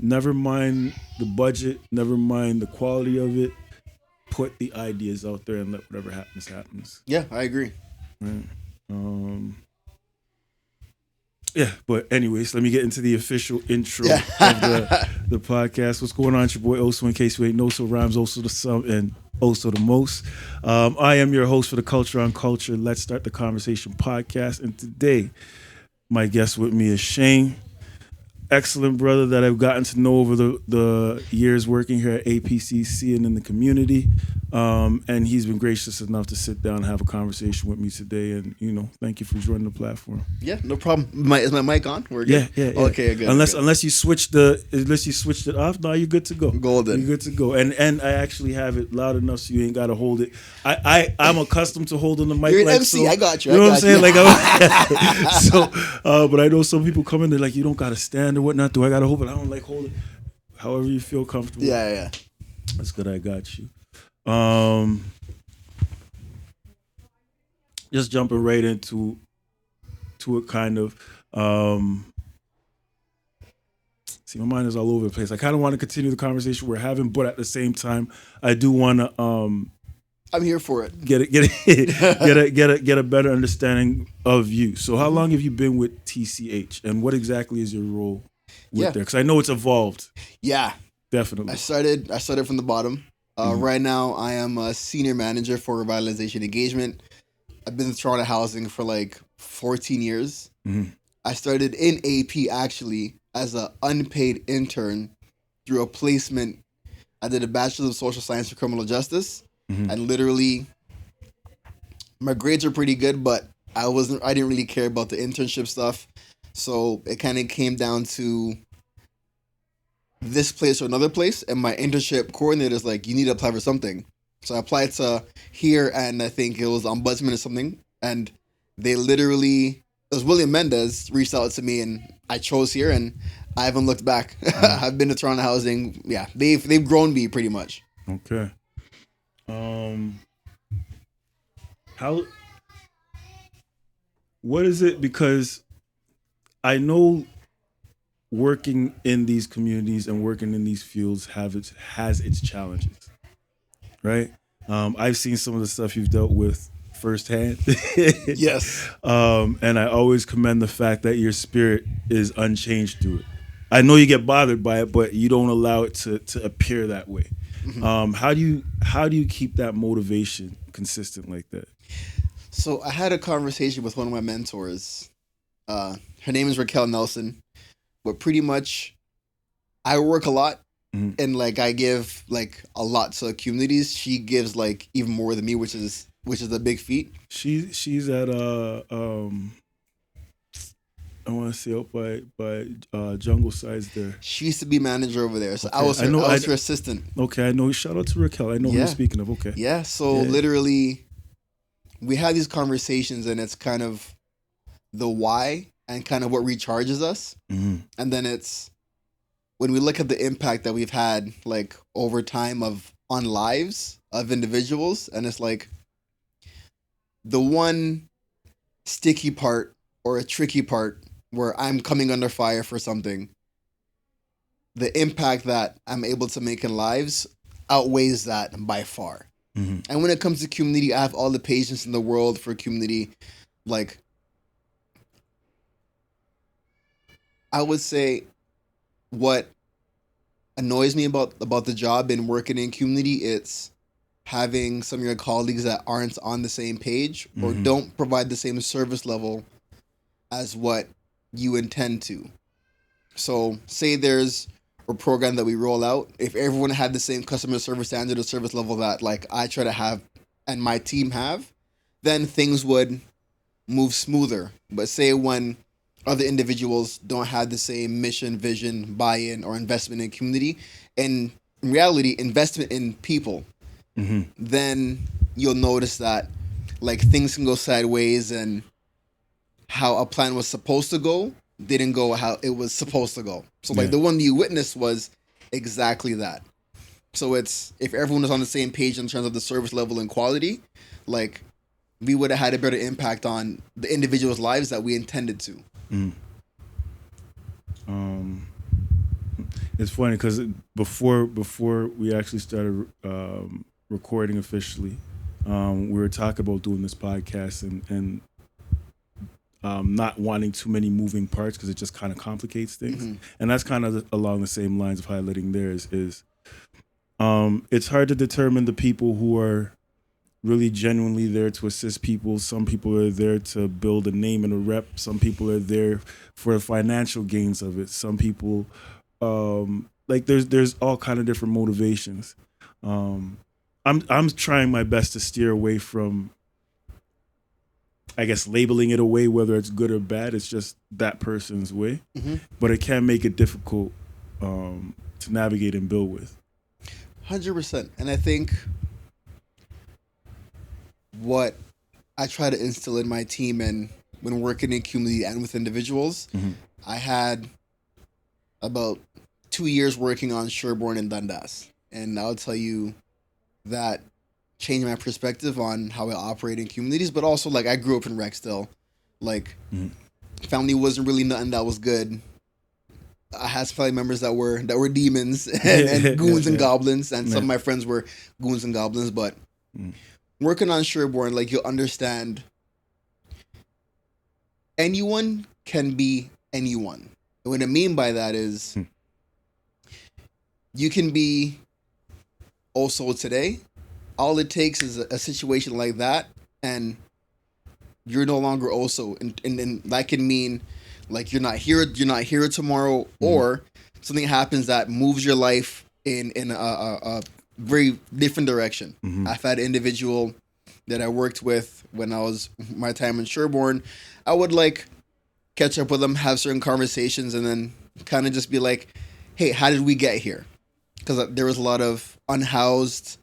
never mind the budget, never mind the quality of it. Put the ideas out there and let whatever happens happens. Yeah, I agree. Right. Yeah, but anyways, let me get into the official intro Yeah. of the podcast. What's going on? It's your boy Oso, in case you ain't know, so Rhymes Oso the some and Oso the most. I am your host for the Culture on Culture. Let's Start the Conversation podcast. And today, my guest with me is Shane. Excellent brother that I've gotten to know over the years working here at APCC and in the community. And he's been gracious enough to sit down and have a conversation with me today. And, thank you for joining the platform. Yeah, no problem. Is my mic on? We're Yeah, good? yeah. Okay, good. Unless you switched it off, no, you're good to go. Golden. You're good to go. And I actually have it loud enough so you ain't gotta hold it. I'm accustomed to holding the mic. You're an like MC. so, I got you. You know what I'm saying? You. But I know some people come in, they're like, you don't gotta stand or whatnot. Do I gotta hold it? I don't like hold it. However you feel comfortable. Yeah. That's good. I got you. Just jumping right into it, kind of. See, my mind is all over the place. I kind of want to continue the conversation we're having, but at the same time, I do want to. I'm here for it. Get a better understanding of you. So, how long have you been with TCH, and what exactly is your role with there? Because I know it's evolved. Yeah, definitely. I started from the bottom. Right now, I am a senior manager for revitalization engagement. I've been in Toronto Housing for like 14 years. Mm-hmm. I started in AP actually as an unpaid intern through a placement. I did a Bachelor of Social Science for Criminal Justice. Mm-hmm. And literally, my grades were pretty good, but I didn't really care about the internship stuff. So it kind of came down to this place or another place, and my internship coordinator is like, you need to apply for something. So I applied to here, and I think it was Ombudsman or something, and they literally, it was William Mendez reached out to me, and I chose here, and I haven't looked back. I've been to Toronto Housing. Yeah, they've grown me pretty much. Okay. What is it? Because I know working in these communities and working in these fields has its challenges, right? I've seen some of the stuff you've dealt with firsthand. Yes. And I always commend the fact that your spirit is unchanged through it. I know you get bothered by it, but you don't allow it to appear that way. Mm-hmm. How do you keep that motivation consistent like that? So I had a conversation with one of my mentors. Her name is Raquel Nelson. But pretty much, I work a lot, mm-hmm. and like I give like a lot to communities. She gives like even more than me, which is a big feat. She's at I want to say up by Jungle Sides there. She used to be manager over there, so okay. I was her assistant. Okay, I know. Shout out to Raquel. I know who you're speaking of. Okay. Yeah. So literally, we have these conversations, and it's kind of the why and kind of what recharges us. Mm-hmm. And then it's when we look at the impact that we've had like over time on lives of individuals, and it's like the one sticky part or a tricky part where I'm coming under fire for something, the impact that I'm able to make in lives outweighs that by far. Mm-hmm. And when it comes to community, I have all the patience in the world for community. Like, I would say what annoys me about the job and working in community, it's having some of your colleagues that aren't on the same page or mm-hmm. don't provide the same service level as what you intend to. So say there's a program that we roll out. If everyone had the same customer service standard or service level that like I try to have and my team have, then things would move smoother. But say when other individuals don't have the same mission, vision, buy-in, or investment in community, and in reality, investment in people, mm-hmm. then you'll notice that like things can go sideways and how a plan was supposed to go didn't go how it was supposed to go. So like the one you witnessed was exactly that. So it's, if everyone was on the same page in terms of the service level and quality, like we would have had a better impact on the individuals' lives that we intended to. It's funny because before we actually started recording officially, we were talking about doing this podcast and not wanting too many moving parts because it just kind of complicates things. Mm-hmm. And that's kind of along the same lines of highlighting theirs is it's hard to determine the people who are really genuinely there to assist people. Some people are there to build a name and a rep. Some people are there for the financial gains of it. Some people, like there's all kind of different motivations. I'm trying my best to steer away from, I guess, labeling it away, whether it's good or bad. It's just that person's way, but it can make it difficult to navigate and build with. 100%. And I think what I try to instill in my team and when working in community and with individuals, I had about 2 years working on Sherborne and Dundas. And I'll tell you that changed my perspective on how I operate in communities, but also like I grew up in Rexdale. Like family wasn't really nothing that was good. I had some family members that were demons and goons and goblins, and some of my friends were goons and goblins. But working on Sherborne, like you'll understand, anyone can be anyone. And what I mean by that is, you can be also today. All it takes is a situation like that, and you're no longer also, and that can mean like you're not here tomorrow, or something happens that moves your life in a very different direction. I've had an individual that I worked with when I was my time in Sherborne. I would like catch up with them, have certain conversations, and then kind of just be like, "Hey, how did we get here?" Because there was a lot of unhoused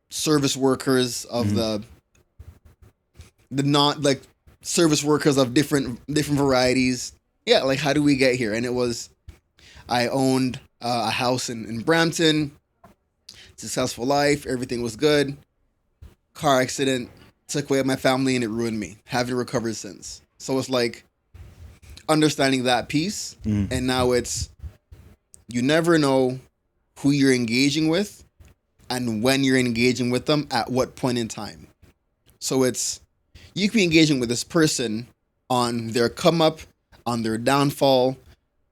service workers of the not like service workers of different varieties. Yeah, like how do we get here? And it was, I owned a house in Brampton, successful life, everything was good. Car accident took away my family and it ruined me. Haven't recovered since. So it's like understanding that piece, and now it's, you never know who you're engaging with and when you're engaging with them at what point in time. So it's, you can be engaging with this person on their come up, on their downfall,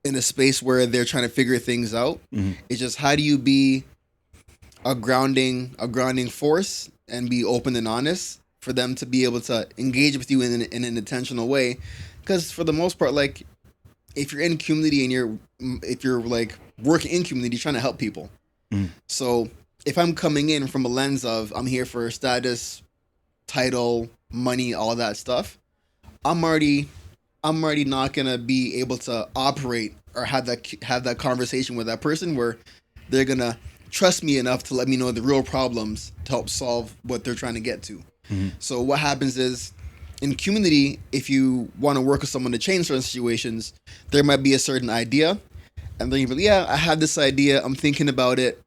in a space where they're trying to figure things out. It's just, how do you be a grounding force and be open and honest for them to be able to engage with you in an intentional way? Because for the most part, like if you're in community and if you're like working in community, you're trying to help people. So if I'm coming in from a lens of I'm here for status, title, money, all that stuff, I'm already not gonna be able to operate or have that conversation with that person where they're gonna trust me enough to let me know the real problems to help solve what they're trying to get to. So what happens is, in community, if you want to work with someone to change certain situations, there might be a certain idea, and they're gonna be, yeah, I have this idea, I'm thinking about it,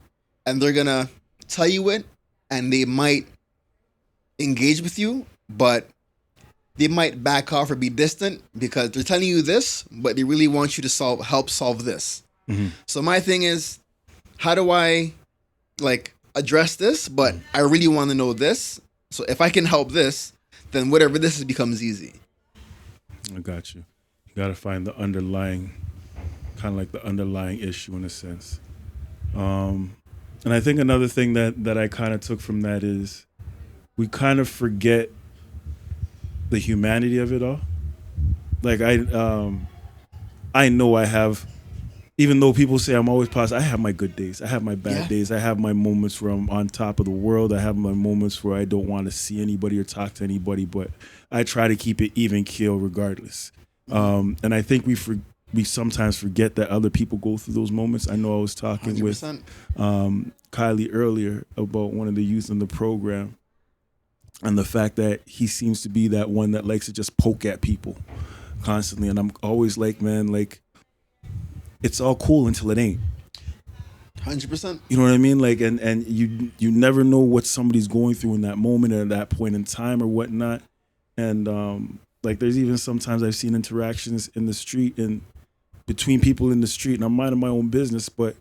and they're gonna tell you it, and they might engage with you, but they might back off or be distant because they're telling you this, but they really want you to help solve this. So my thing is, how do I like address this? But I really want to know this. So if I can help this, then whatever this is becomes easy. I got you. You got to find the underlying, kind of like the underlying issue in a sense. And I think another thing that I kind of took from that is we kind of forget the humanity of it all. Like I know I have, even though people say I'm always positive, I have my good days. I have my bad days. I have my moments where I'm on top of the world. I have my moments where I don't want to see anybody or talk to anybody, but I try to keep it even keel regardless. And I think we sometimes forget that other people go through those moments. I know I was talking 100%. With Kylie earlier about one of the youth in the program, and the fact that he seems to be that one that likes to just poke at people constantly. And I'm always like, man, like, it's all cool until it ain't. 100%. You know what I mean? Like, and you never know what somebody's going through in that moment or at that point in time or whatnot. And like, there's even sometimes I've seen interactions in the street, and between people in the street, and I'm minding my own business, but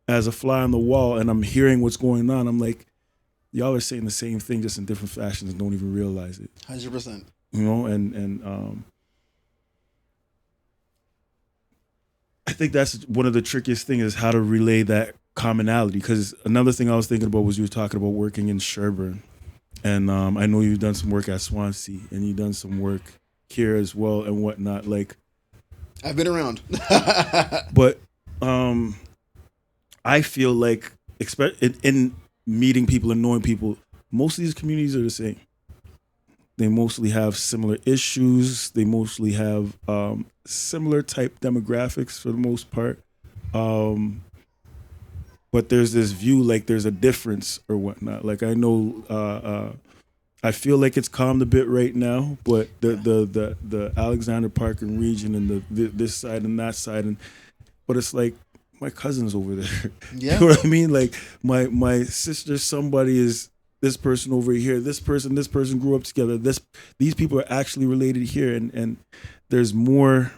as a fly on the wall, and I'm hearing what's going on, I'm like, y'all are saying the same thing just in different fashions and don't even realize it. 100%. You know, and I think that's one of the trickiest things is how to relay that commonality. Because another thing I was thinking about was you were talking about working in Sherburne, and I know you've done some work at Swansea, and you've done some work here as well and whatnot. Like, I've been around. but I feel like in meeting people and knowing people, most of these communities are the same. They mostly have similar issues. They mostly have similar type demographics for the most part. But there's this view like there's a difference or whatnot. Like I know, I feel like it's calmed a bit right now, but the Alexandra Park and region and this side and that side, but it's like my cousin's over there. Yeah. You know what I mean? Like my sister, somebody is this person over here. This person grew up together. These people are actually related here, and there's more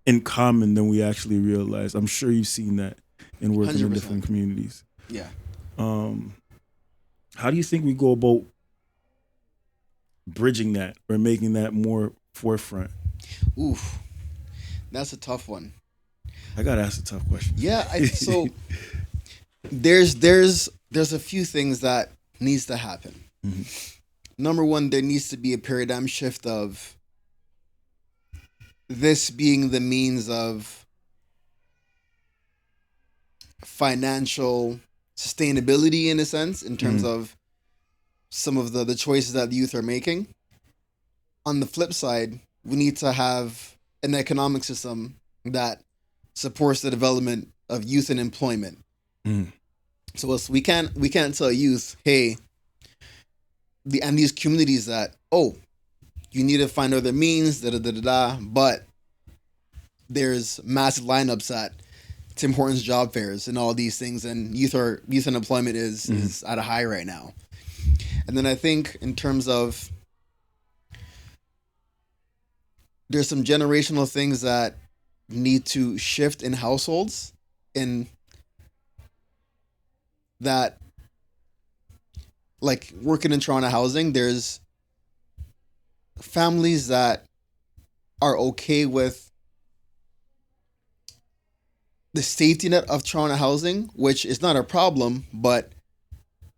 in common than we actually realize. I'm sure you've seen that in working 100%. in different communities. Yeah. How do you think we go about bridging that or making that more forefront? Oof. That's a tough one. I gotta ask a tough question. Yeah, so there's a few things that needs to happen. Mm-hmm. Number one, there needs to be a paradigm shift of this being the means of financial sustainability in a sense, in terms of some of the choices that the youth are making. On the flip side, we need to have an economic system that supports the development of youth and employment. So we can't tell youth, hey, and these communities that, oh, you need to find other means, but there's massive lineups at Tim Hortons job fairs and all these things, and youth unemployment is at a high right now. And then I think in terms of there's some generational things that need to shift in households, in that, like working in Toronto housing, there's families that are okay with the safety net of Toronto housing, which is not a problem, but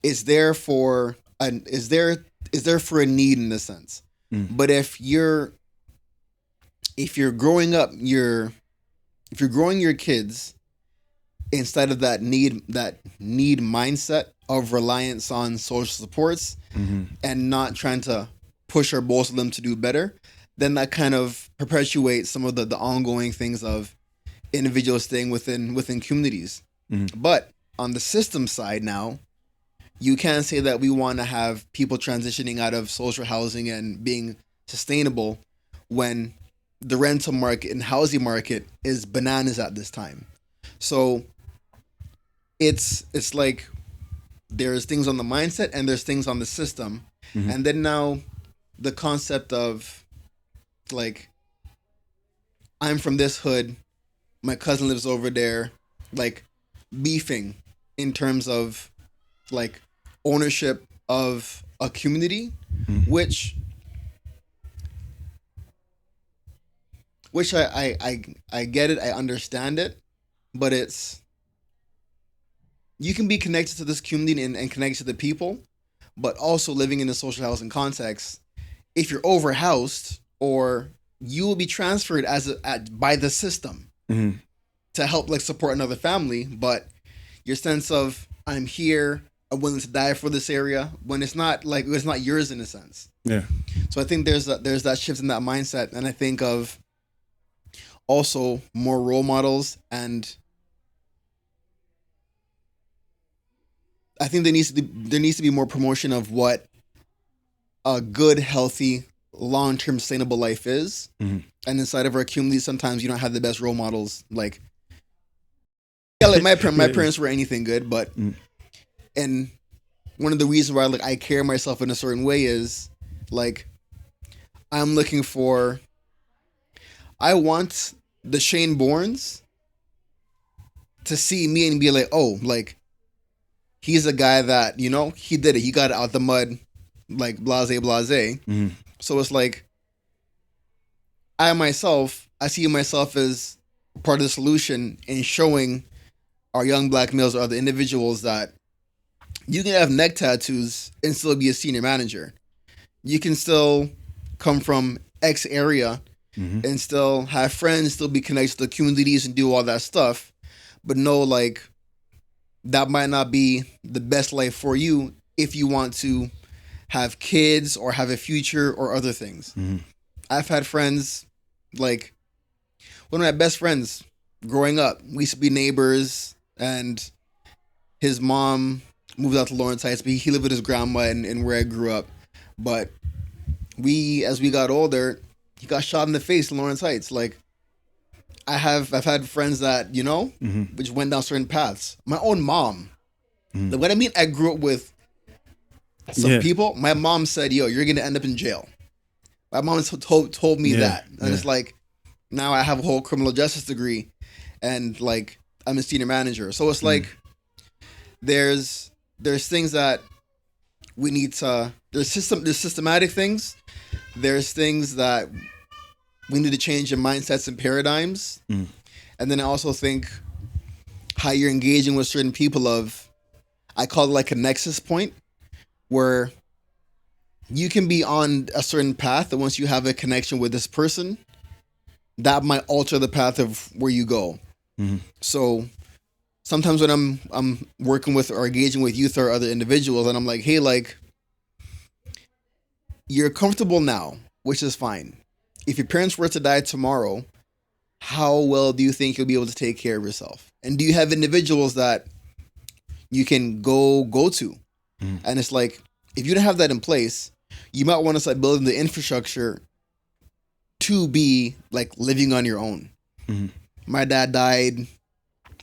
is there for a need in a sense. But if you're growing your kids instead of that need mindset of reliance on social supports and not trying to push or bolster them to do better, then that kind of perpetuates some of the ongoing things of individuals staying within communities. But on the system side now, you can't say that we want to have people transitioning out of social housing and being sustainable when the rental market and housing market is bananas at this time. So it's like there's things on the mindset and there's things on the system. And then now the concept of like, I'm from this hood, my cousin lives over there, like beefing in terms of like ownership of a community, which I get it, I understand it, but you can be connected to this community and connected to the people, but also living in a social housing context. If you're overhoused, or you will be transferred by the system to help like support another family, but your sense of I'm here, I'm willing to die for this area, when it's not yours in a sense. Yeah. So I think there's that shift in that mindset, and I think of also more role models, and I think there needs to be more promotion of what a good, healthy, long-term sustainable life is. And inside of our community, sometimes you don't have the best role models. Like, yeah, like my parents were anything good, but and one of the reasons why like I carry myself in a certain way is like I want the Shane Bournes to see me and be like, oh, like, he's a guy that, you know, he did it. He got it out the mud, like, blase, blase. Mm-hmm. So it's like, I see myself as part of the solution in showing our young black males or other individuals that you can have neck tattoos and still be a senior manager. You can still come from X area and still have friends, still be connected to the communities and do all that stuff. But no, like, that might not be the best life for you if you want to have kids or have a future or other things. Mm-hmm. I've had friends, like, one of my best friends growing up, we used to be neighbors, and his mom moved out to Lawrence Heights, but he lived with his grandma and where I grew up. But as we got older, he got shot in the face in Lawrence Heights. Like, I've had friends that, you know, which went down certain paths. My own mom. Like, what I mean, I grew up with some people. My mom said, yo, you're going to end up in jail. My mom told me that. And it's like, now I have a whole criminal justice degree and, like, I'm a senior manager. So it's like, there's things that we need to, there's systematic things. There's things that we need to change in mindsets and paradigms. And then I also think how you're engaging with certain people I call it like a nexus point, where you can be on a certain path, and once you have a connection with this person, that might alter the path of where you go. So sometimes when I'm working with or engaging with youth or other individuals, and I'm like, hey, like, you're comfortable now, which is fine. If your parents were to die tomorrow, how well do you think you'll be able to take care of yourself? And do you have individuals that you can go to? And it's like, if you don't have that in place, you might want to start building the infrastructure to be like living on your own. My dad died,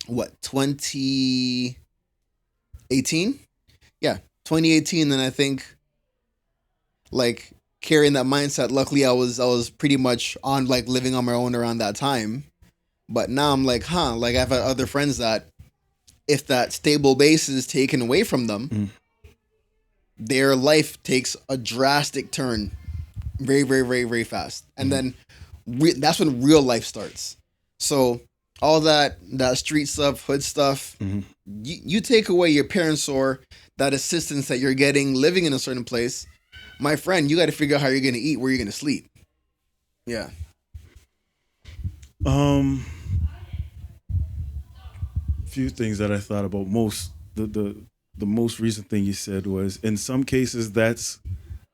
2018? Yeah, 2018. And I think, like, carrying that mindset, luckily I was pretty much on, like, living on my own around that time. But now I'm like, like, I've had other friends that if that stable base is taken away from them, their life takes a drastic turn very, very, very, very fast. And then that's when real life starts. So all that street stuff, hood stuff, you take away your parents or that assistance that you're getting living in a certain place, my friend, you got to figure out how you're going to eat, where you're going to sleep. Yeah. Few things that I thought about most. The most recent thing you said was, in some cases, that's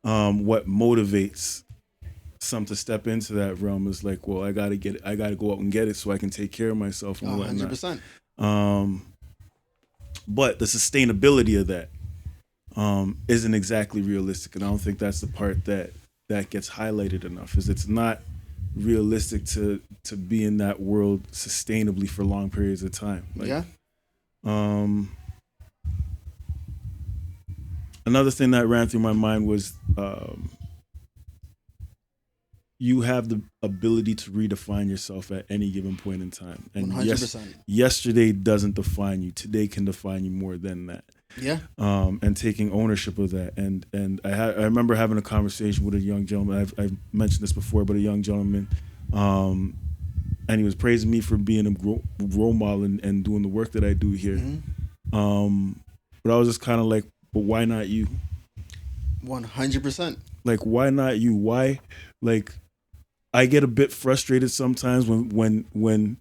what motivates some to step into that realm. Is like, well, I gotta go out and get it so I can take care of myself and whatnot. 100%. But the sustainability of that isn't exactly realistic, and I don't think that's the part that gets highlighted enough. Is it's not realistic to be in that world sustainably for long periods of time. Like, another thing that ran through my mind was you have the ability to redefine yourself at any given point in time. And 100%. Yesterday doesn't define you. Today can define you more than that. Yeah. And taking ownership of that. And I remember having a conversation with a young gentleman. I've mentioned this before, but a young gentleman, and he was praising me for being a role model and doing the work that I do here. But I was just kind of like, but why not you? 100%. Like, why not you? Why? Like, I get a bit frustrated sometimes when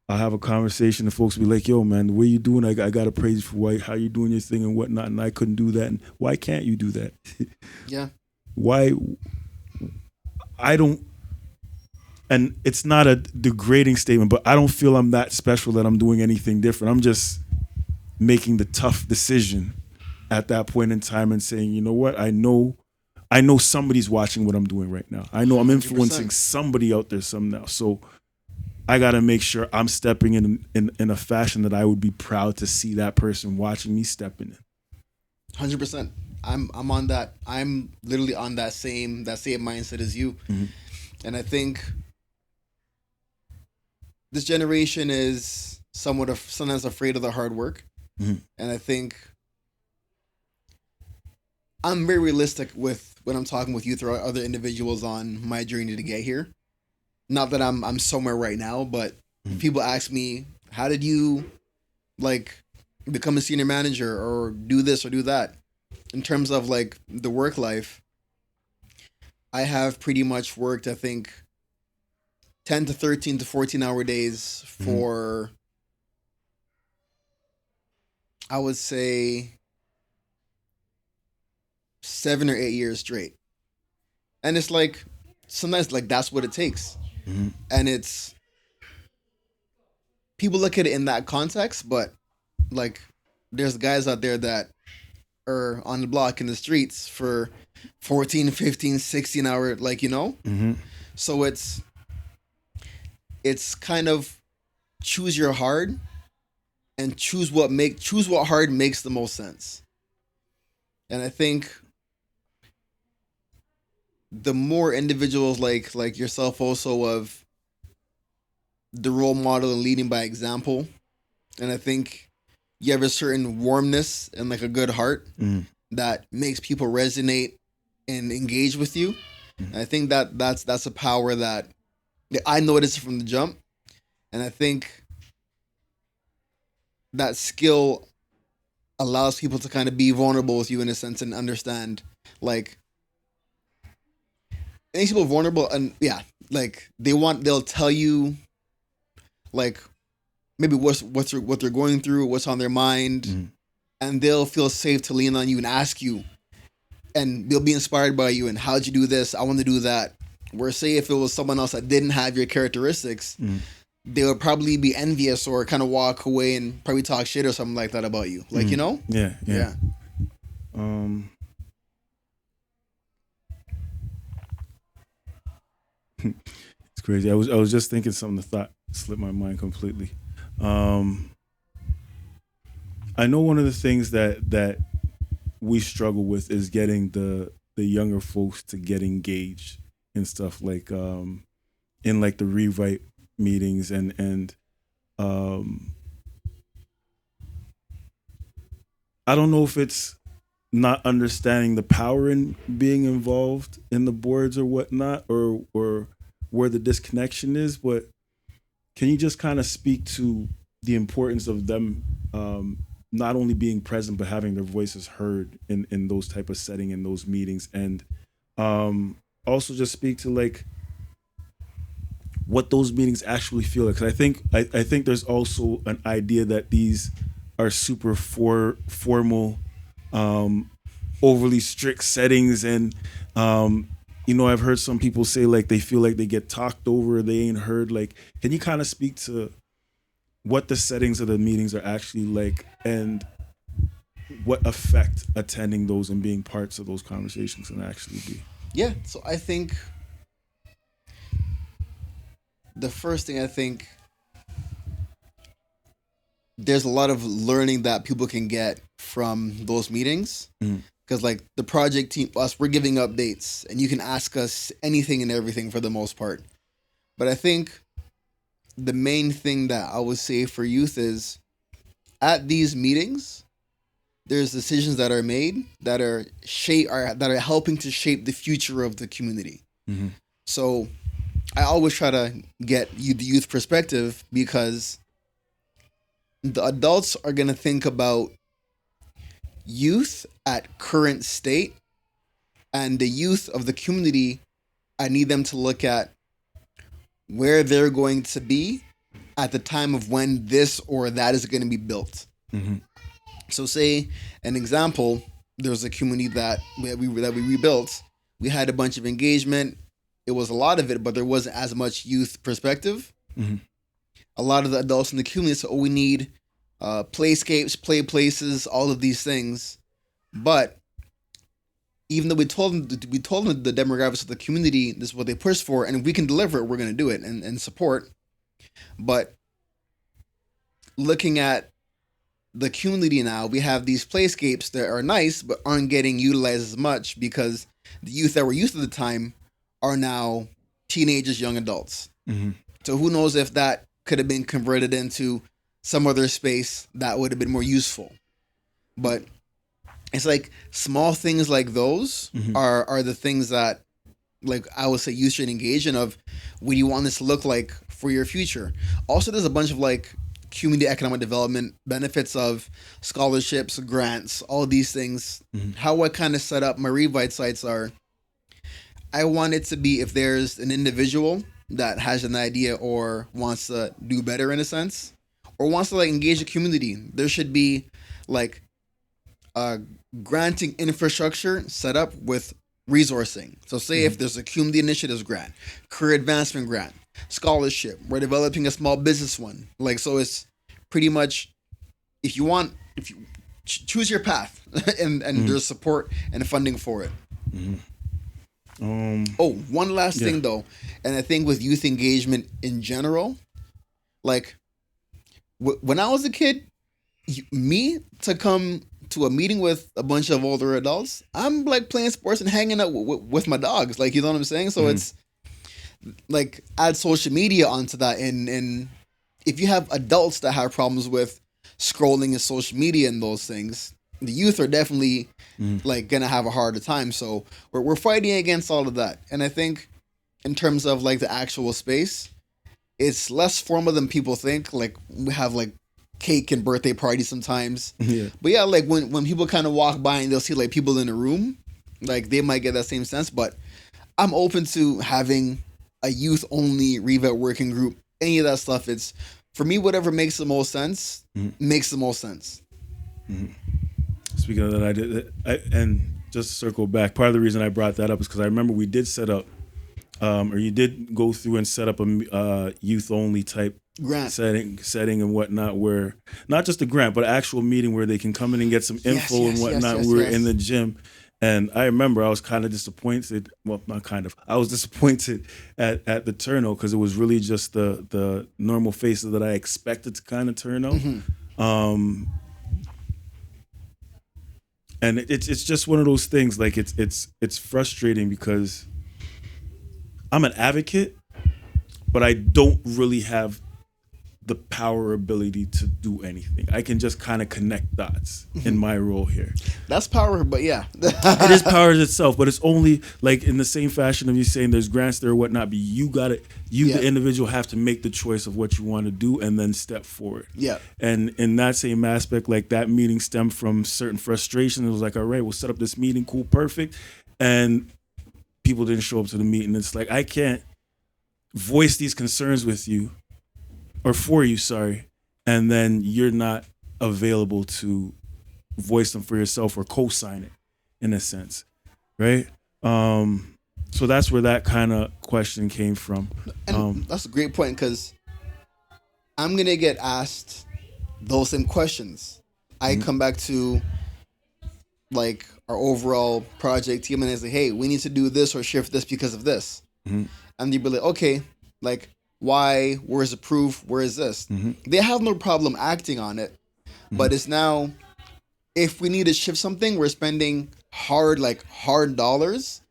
I have a conversation and folks be like, yo, man, the way you doing, I got to praise you for how you doing your thing and whatnot, and I couldn't do that. And why can't you do that? Yeah. Why? I don't, and it's not a degrading statement, but I don't feel I'm that special that I'm doing anything different. I'm just making the tough decision at that point in time and saying, you know what, I know somebody's watching what I'm doing right now. I know I'm influencing 100%. Somebody out there somehow. So I got to make sure I'm stepping in a fashion that I would be proud to see that person watching me stepping in. 100%. I'm on that. I'm literally on that same mindset as you. And I think this generation is sometimes afraid of the hard work. Mhm. And I think I'm very realistic with when I'm talking with youth or other individuals on my journey to get here. Not that I'm somewhere right now, but if people ask me, how did you like become a senior manager or do this or do that? In terms of like the work life, I have pretty much worked, I think, 10 to 13 to 14-hour days for, I would say, 7 or 8 years straight. And it's like, sometimes like that's what it takes. And it's, people look at it in that context, but like there's guys out there that are on the block in the streets for 14, 15, 16 hour, like, you know? So it's kind of choose your hard and choose what hard makes the most sense. And I think the more individuals like yourself also of the role model and leading by example, and I think you have a certain warmness and like a good heart that makes people resonate and engage with you. And I think that's a power that I noticed from the jump. And I think that skill allows people to kind of be vulnerable with you in a sense and understand, like, it makes people vulnerable. And yeah, like they'll tell you like maybe what they're going through, what's on their mind, and they'll feel safe to lean on you and ask you, and they'll be inspired by you. And how'd you do this? I want to do that. Where say if it was someone else that didn't have your characteristics, they would probably be envious or kind of walk away and probably talk shit or something like that about you. Like, you know? Yeah. It's crazy. I was just thinking something. The thought slipped my mind completely. I know one of the things that we struggle with is getting the younger folks to get engaged in stuff like in like the rewrite meetings and I don't know if it's not understanding the power in being involved in the boards or whatnot, or where the disconnection is, but can you just kind of speak to the importance of them not only being present but having their voices heard in those type of setting, in those meetings, and also just speak to like what those meetings actually feel like? Because I think there's also an idea that these are super formal, overly strict settings, and I've heard some people say like they feel like they get talked over, they ain't heard. Like, can you kind of speak to what the settings of the meetings are actually like, and what effect attending those and being parts of those conversations can actually be? Yeah, so I think the first thing, I think there's a lot of learning that people can get from those meetings. Because like the project team, us, we're giving updates and you can ask us anything and everything for the most part. But I think the main thing that I would say for youth is at these meetings, there's decisions that are made that are helping to shape the future of the community. So I always try to get the youth perspective, because the adults are going to think about youth at current state, and the youth of the community, I need them to look at where they're going to be at the time of when this or that is going to be built. So say an example, there's a community that we rebuilt. We had a bunch of engagement. It was a lot of it, but there wasn't as much youth perspective. A lot of the adults in the community said, we need playscapes, play places, all of these things. But even though we told them the demographics of the community, this is what they push for, and if we can deliver it, we're going to do it and support. But looking at the community now, we have these playscapes that are nice but aren't getting utilized as much, because the youth that were youth at the time are now teenagers, young adults. So who knows if that could have been converted into some other space that would have been more useful. But it's like small things like those are the things that, like, I would say you should engage in of what do you want this to look like for your future. Also, there's a bunch of like community economic development benefits of scholarships, grants, all these things. How I kind of set up my Revite sites are, I want it to be if there's an individual that has an idea or wants to do better in a sense, or wants to like engage the community, there should be like granting infrastructure set up with resourcing. So say if there's a community initiatives grant, career advancement grant, scholarship, we're developing a small business one. Like, so it's pretty much, if you choose your path and there's support and funding for it. One last thing though, and I think with youth engagement in general, like when I was a kid, me to come to a meeting with a bunch of older adults, I'm like playing sports and hanging out with my dogs. Like, you know what I'm saying? So it's like add social media onto that. And if you have adults that have problems with scrolling in social media and those things, the youth are definitely like gonna have a harder time. So we're fighting against all of that. And I think in terms of like the actual space, it's less formal than people think. Like, we have like cake and birthday parties sometimes. But yeah, like when people kind of walk by and they'll see like people in the room, like they might get that same sense. But I'm open to having a youth only Revite working group, any of that stuff. It's, for me, whatever makes the most sense makes the most sense. Speaking of that, and just to circle back, part of the reason I brought that up is because I remember we did set up, or you did go through and set up a youth only type grant setting and whatnot, where not just a grant, but an actual meeting where they can come in and get some info and whatnot. We were in the gym, and I remember I was kind of disappointed. Well, not kind of. I was disappointed at the turnout because it was really just the normal faces that I expected to kind of turn out. And it's just one of those things. Like, it's frustrating because I'm an advocate, but I don't really have the power or ability to do anything. I can just kind of connect dots in my role here. That's power, but yeah. It is power itself, but it's only like in the same fashion of you saying there's grants there or whatnot, but you got the individual have to make the choice of what you want to do and then step forward. Yeah. And in that same aspect, like that meeting stemmed from certain frustration. It was like, all right, we'll set up this meeting, cool, perfect. And people didn't show up to the meeting. It's like, I can't voice these concerns with you, or for you, sorry, and then you're not available to voice them for yourself or co-sign it, in a sense, right? So that's where that kind of question came from. And that's a great point, because I'm going to get asked those same questions. I come back to like our overall project team and I say, hey, we need to do this or shift this because of this. And they'd be like, okay, like, why? Where's the proof? Where is this? They have no problem acting on it, but it's now, if we need to shift something, we're spending hard dollars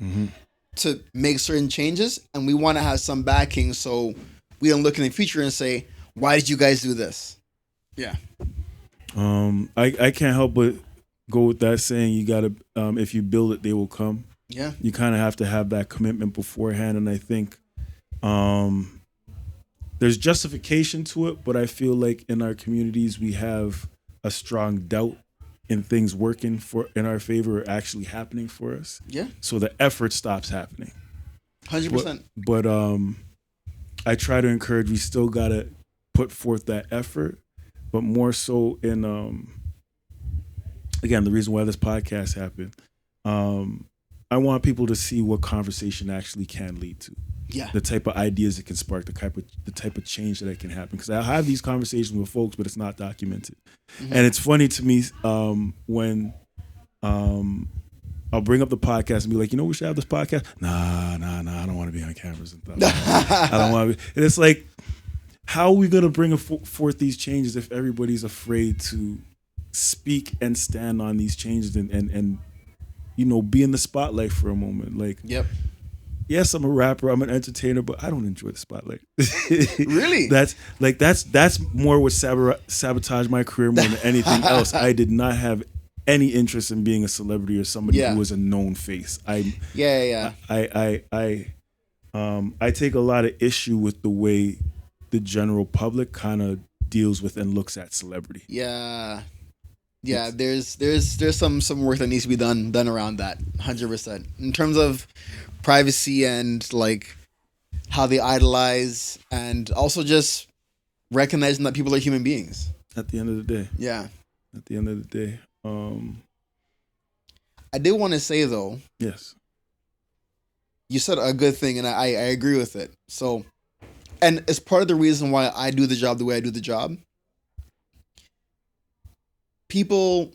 to make certain changes, and we want to have some backing so we don't look in the future and say, why did you guys do this? Yeah. I can't help but go with that saying, you gotta, if you build it, they will come. Yeah. You kind of have to have that commitment beforehand, and I think there's justification to it, but I feel like in our communities we have a strong doubt in things working in our favor or actually happening for us. Yeah. So the effort stops happening. 100%. But I try to encourage, we still gotta put forth that effort, but more so in again, the reason why this podcast happened. I want people to see what conversation actually can lead to. Yeah. The type of ideas it can spark, the type of change that it can happen. Because I have these conversations with folks, but it's not documented. And it's funny to me when I'll bring up the podcast and be like, you know, we should have this podcast. Nah, I don't want to be on cameras and stuff. I don't want to be. And it's like, how are we going to bring forth these changes if everybody's afraid to speak and stand on these changes and you know, be in the spotlight for a moment? Like, yep. yes, I'm a rapper, I'm an entertainer, but I don't enjoy the spotlight. Really? That's more what sabotaged my career more than anything else. I did not have any interest in being a celebrity or somebody who Yeah. was a known face. Yeah. I take a lot of issue with the way the general public kind of deals with and looks at celebrity. Yeah. Yeah, there's some work that needs to be done around that, 100%. In terms of privacy and like how they idolize, and also just recognizing that people are human beings. At the end of the day, Yeah. at the end of the day, I did want to say though, yes, you said a good thing, and I agree with it. So, and it's part of the reason why I do the job the way I do the job. People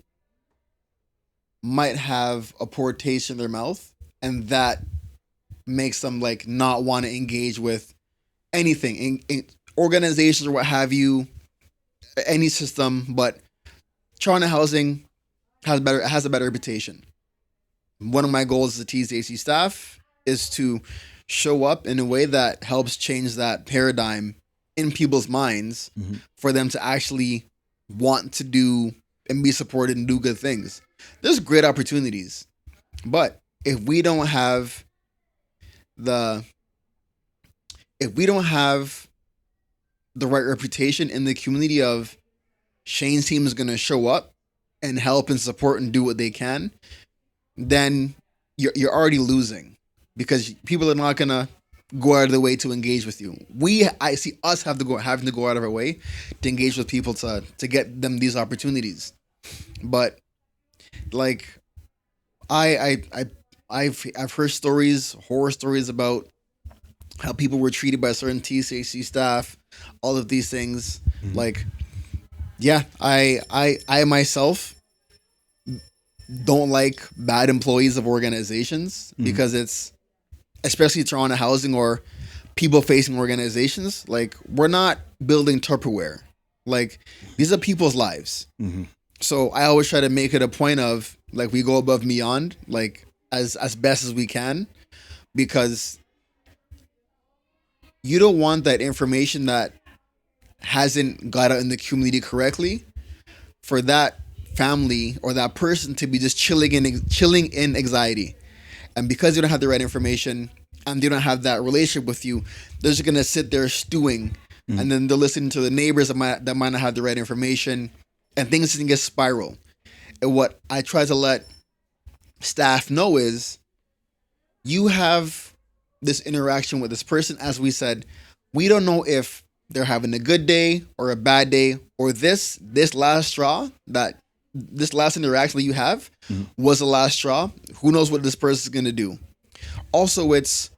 might have a poor taste in their mouth, and that makes them like not want to engage with anything in organizations or what have you, any system. But Toronto Housing has a better reputation. One of my goals as a TCAC staff is to show up in a way that helps change that paradigm in people's minds for them to actually want to do and be supported and do good things. There's great opportunities, but if we don't have the right reputation in the community of Shane's team is going to show up and help and support and do what they can, then you're already losing, because people are not going to go out of their way to engage with you. I see us having to go out of our way to engage with people to get them these opportunities. But like I've heard horror stories about how people were treated by certain TCAC staff, all of these things. Like, yeah, I myself don't like bad employees of organizations because it's, especially Toronto Housing or people facing organizations, like we're not building Tupperware. Like, these are people's lives. So I always try to make it a point of like we go above and beyond, like as best as we can, because you don't want that information that hasn't got out in the community correctly for that family or that person to be just chilling in anxiety. And because you don't have the right information and they don't have that relationship with you, they're just gonna sit there stewing, and then they're listening to the neighbors that might not have the right information, and things can get spiral. And what I try to let staff know is, you have this interaction with this person. As we said, we don't know if they're having a good day or a bad day, or this last straw, that this last interaction that you have was the last straw. Who knows what this person is going to do? Also, it's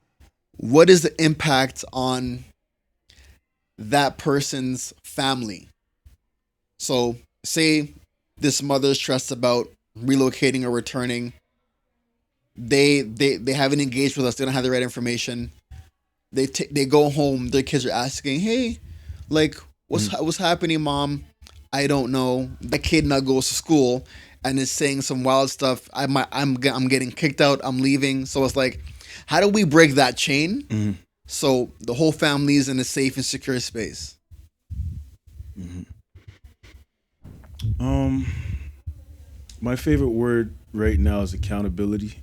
what is the impact on that person's family? So say this mother's stressed about relocating or returning. They haven't engaged with us. They don't have the right information. They go home. Their kids are asking, "Hey, like, what's happening, mom?" I don't know. The kid now goes to school and is saying some wild stuff. I'm getting kicked out. I'm leaving. So it's like, how do we break that chain so the whole family is in a safe and secure space? My favorite word right now is accountability,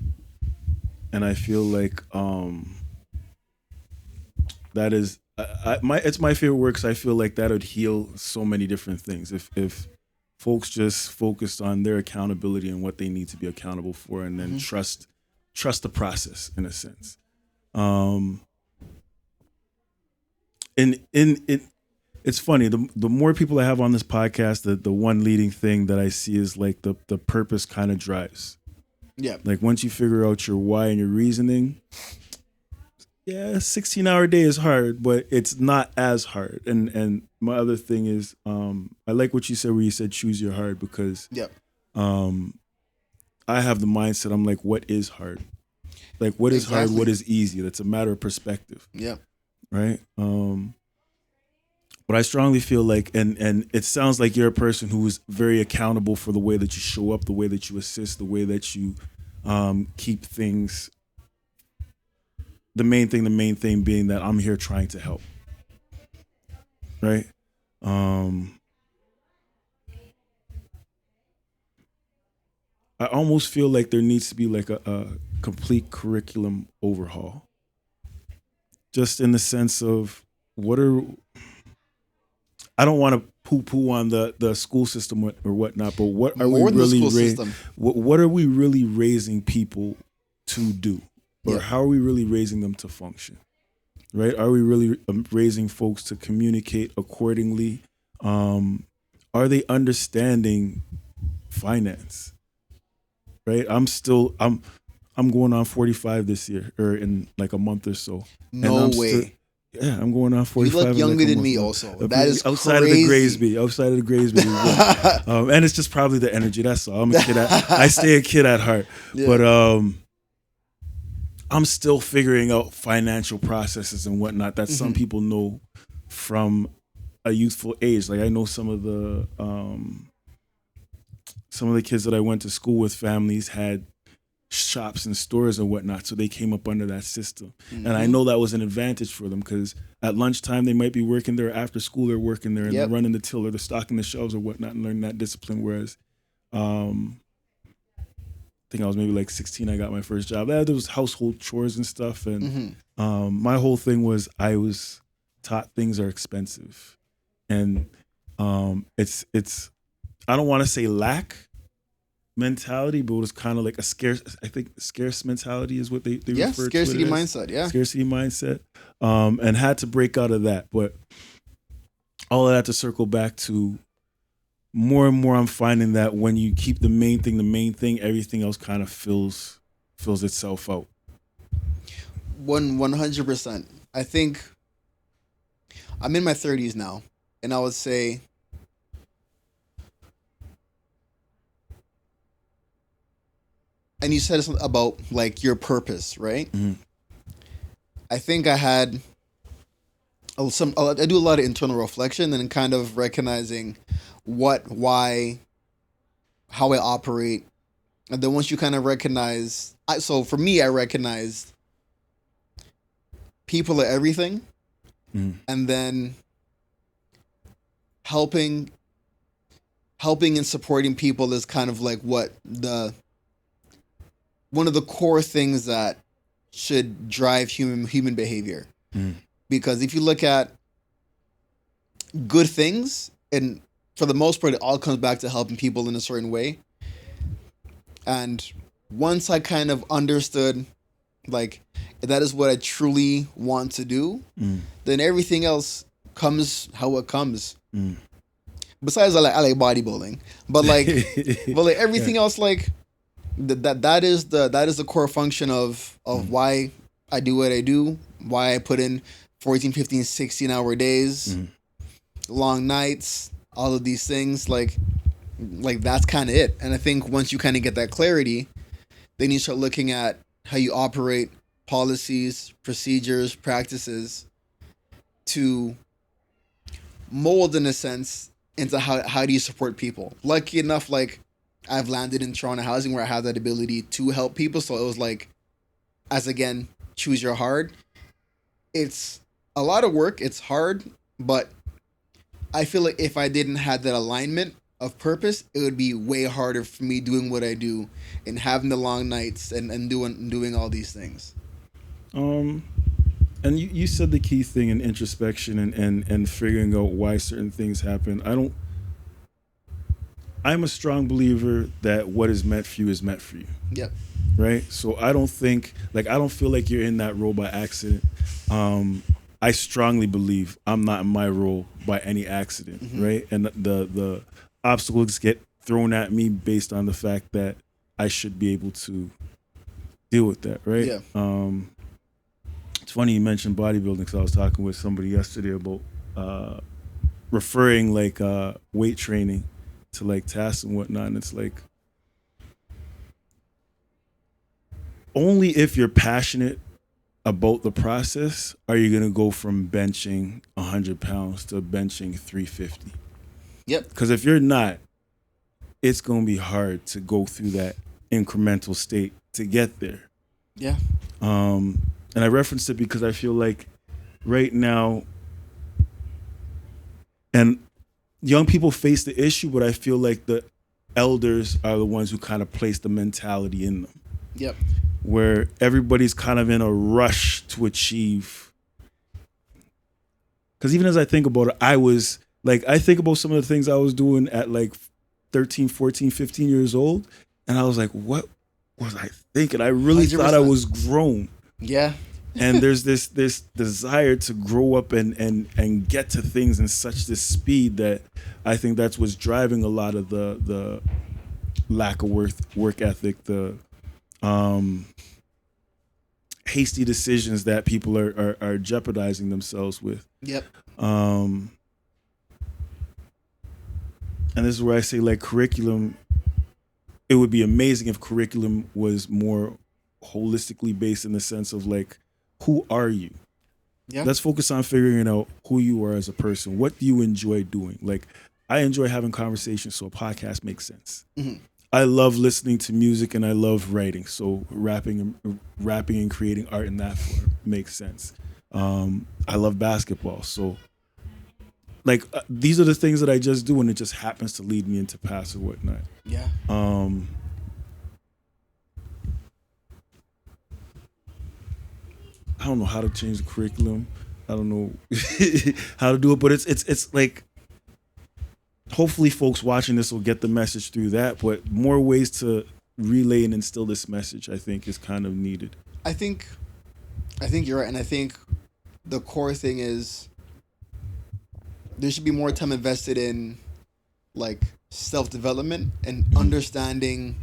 and I feel like that is it's my favorite word because I feel like that would heal so many different things if folks just focused on their accountability and what they need to be accountable for, and then trust the process in a sense. It's funny, the more people I have on this podcast, the one leading thing that I see is like the purpose kind of drives. Yeah. Like once you figure out your why and your reasoning, yeah, 16-hour day is hard, but it's not as hard. And my other thing is, I like what you said where you said choose your hard, because I have the mindset, I'm like, what is hard? Like, what is hard? What is easy? That's a matter of perspective. Yeah. Right? But I strongly feel like, and it sounds like you're a person who is very accountable for the way that you show up, the way that you assist, the way that you keep things the main thing being that I'm here trying to help. Right? I almost feel like there needs to be like a complete curriculum overhaul. Just in the sense of I don't want to poo-poo on the school system or whatnot, but what are More than the school system. What are we really raising people to do? Or Yeah. how are we really raising them to function? Right? Are we really raising folks to communicate accordingly? Are they understanding finance? Right? I'm going on 45 this year, or in like a month or so. No way. I'm going on 45. You look in younger like a than month me now. also. That is outside crazy. Outside of the Graysby. And it's just probably the energy. That's all. I'm a kid. I stay a kid at heart. Yeah. But I'm still figuring out financial processes and whatnot that some people know from a youthful age. Like I know some of the kids that I went to school with, families had shops and stores and whatnot, so they came up under that system. And I know that was an advantage for them because at lunchtime they might be working there, after school they're working there, and they're running the till or they're stocking the shelves or whatnot and learning that discipline. Whereas I think I was maybe like 16, I got my first job. There was household chores and stuff, and my whole thing was I was taught things are expensive, and it's I don't want to say lack mentality, but it was kind of like a scarce mentality is what they refer scarcity to it as. mindset. Scarcity mindset, and had to break out of that. But all of that to circle back to more and more, I'm finding that when you keep the main thing, everything else kind of fills itself out. 100%. I think I'm in my 30s now, and I would say and you said something about like your purpose, right? I think I do a lot of internal reflection and kind of recognizing what, why, how I operate. And then once you kind of recognize, so for me, I recognized people are everything. And then helping and supporting people is kind of like one of the core things that should drive human behavior. Because if you look at good things, and for the most part, it all comes back to helping people in a certain way. And once I kind of understood, like, that is what I truly want to do, then everything else comes how it comes. Besides, I like bodybuilding, but like, everything else, like, that is the core function of why I do what I do, why I put in 14, 15, 16-hour days, long nights, all of these things, like that's kind of it. And I think once you kind of get that clarity, then you start looking at how you operate, policies, procedures, practices to mold, in a sense, into how do you support people. Lucky enough, like, I've landed in Toronto housing where I have that ability to help people. So it was like, as again, choose your hard. It's a lot of work. It's hard, but I feel like if I didn't have that alignment of purpose, it would be way harder for me doing what I do and having the long nights and doing all these things. And you said the key thing in introspection and figuring out why certain things happen. I'm a strong believer that what is meant for you is meant for you. Yep. Right? So I don't feel like you're in that role by accident. I strongly believe I'm not in my role by any accident, right? And the obstacles get thrown at me based on the fact that I should be able to deal with that, right? Yeah. It's funny you mentioned bodybuilding because I was talking with somebody yesterday about referring like weight training to like tasks and whatnot, and it's like only if you're passionate about the process are you gonna go from benching 100 pounds to benching 350. Yep. Because if you're not, it's gonna be hard to go through that incremental state to get there. Yeah. And I referenced it because I feel like right now, and young people face the issue, but I feel like the elders are the ones who kind of place the mentality in them. Yep. Where everybody's kind of in a rush to achieve. Because even as I think about it, I think about some of the things I was doing at like 13, 14, 15 years old. And I was like, what was I thinking? I really 100%. thought I was grown. Yeah. And there's this desire to grow up and get to things in such this speed that I think that's what's driving a lot of the lack of work ethic, the hasty decisions that people are jeopardizing themselves with. Yep. And this is where I say, like, curriculum, it would be amazing if curriculum was more holistically based in the sense of, like, who are you? Yeah. Let's focus on figuring out who you are as a person. What do you enjoy doing? Like, I enjoy having conversations, so a podcast makes sense. Mm-hmm. I love listening to music and I love writing, so rapping and creating art in that form makes sense. I love basketball, so like these are the things that I just do, and it just happens to lead me into paths or whatnot. Yeah. I don't know how to change the curriculum. I don't know how to do it, but it's like, hopefully folks watching this will get the message through that, but more ways to relay and instill this message, I think, is kind of needed. I think you're right, and I think the core thing is there should be more time invested in like self-development and understanding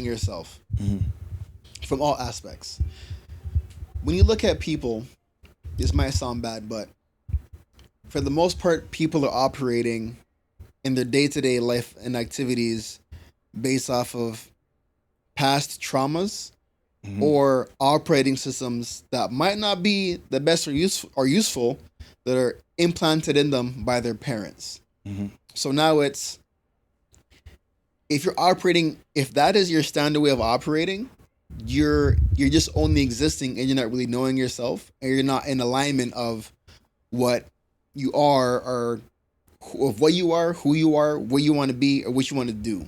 yourself from all aspects. When you look at people, this might sound bad, but for the most part, people are operating in their day-to-day life and activities based off of past traumas or operating systems that might not be the best or useful that are implanted in them by their parents. So now it's, if that is your standard way of operating, you're just only existing and you're not really knowing yourself, and you're not in alignment of what you are, or of what you are, who you are, what you want to be, or what you want to do.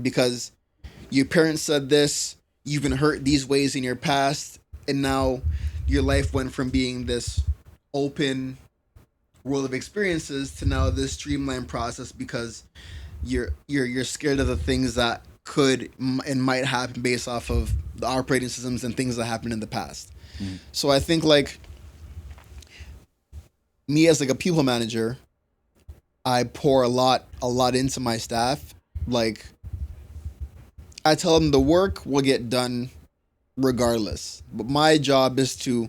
Because your parents said this, you've been hurt these ways in your past, and now your life went from being this open world of experiences to now this streamlined process because you're scared of the things that could and might happen based off of the operating systems and things that happened in the past. So I think, like, me as like a people manager, I pour a lot into my staff. Like, I tell them the work will get done regardless, but my job is to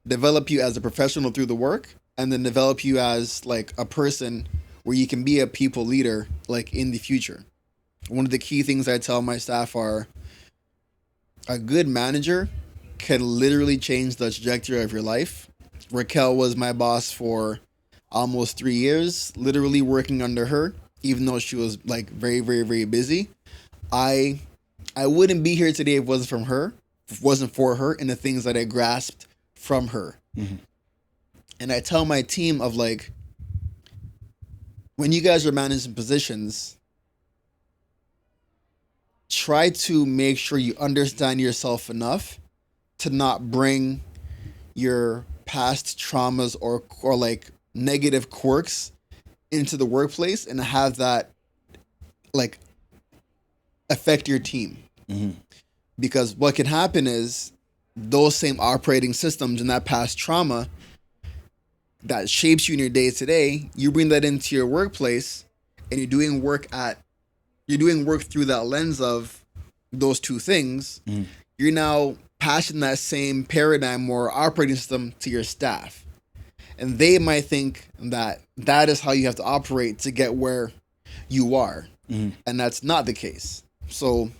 develop you as a professional through the work, and then develop you as like a person where you can be a people leader, like, in the future. One of the key things I tell my staff are, a good manager can literally change the trajectory of your life. Raquel was my boss for almost 3 years, literally working under her, even though she was like very, very, very busy. I wouldn't be here today if it wasn't for her and the things that I grasped from her. And I tell my team of, like, when you guys are managing positions, try to make sure you understand yourself enough to not bring your past traumas or like negative quirks into the workplace and have that like affect your team. Because what can happen is those same operating systems and that past trauma that shapes you in your day to day, you bring that into your workplace, and you're doing work through that lens of those two things. You're now passing that same paradigm or operating system to your staff, and they might think that that is how you have to operate to get where you are, and that's not the case. So,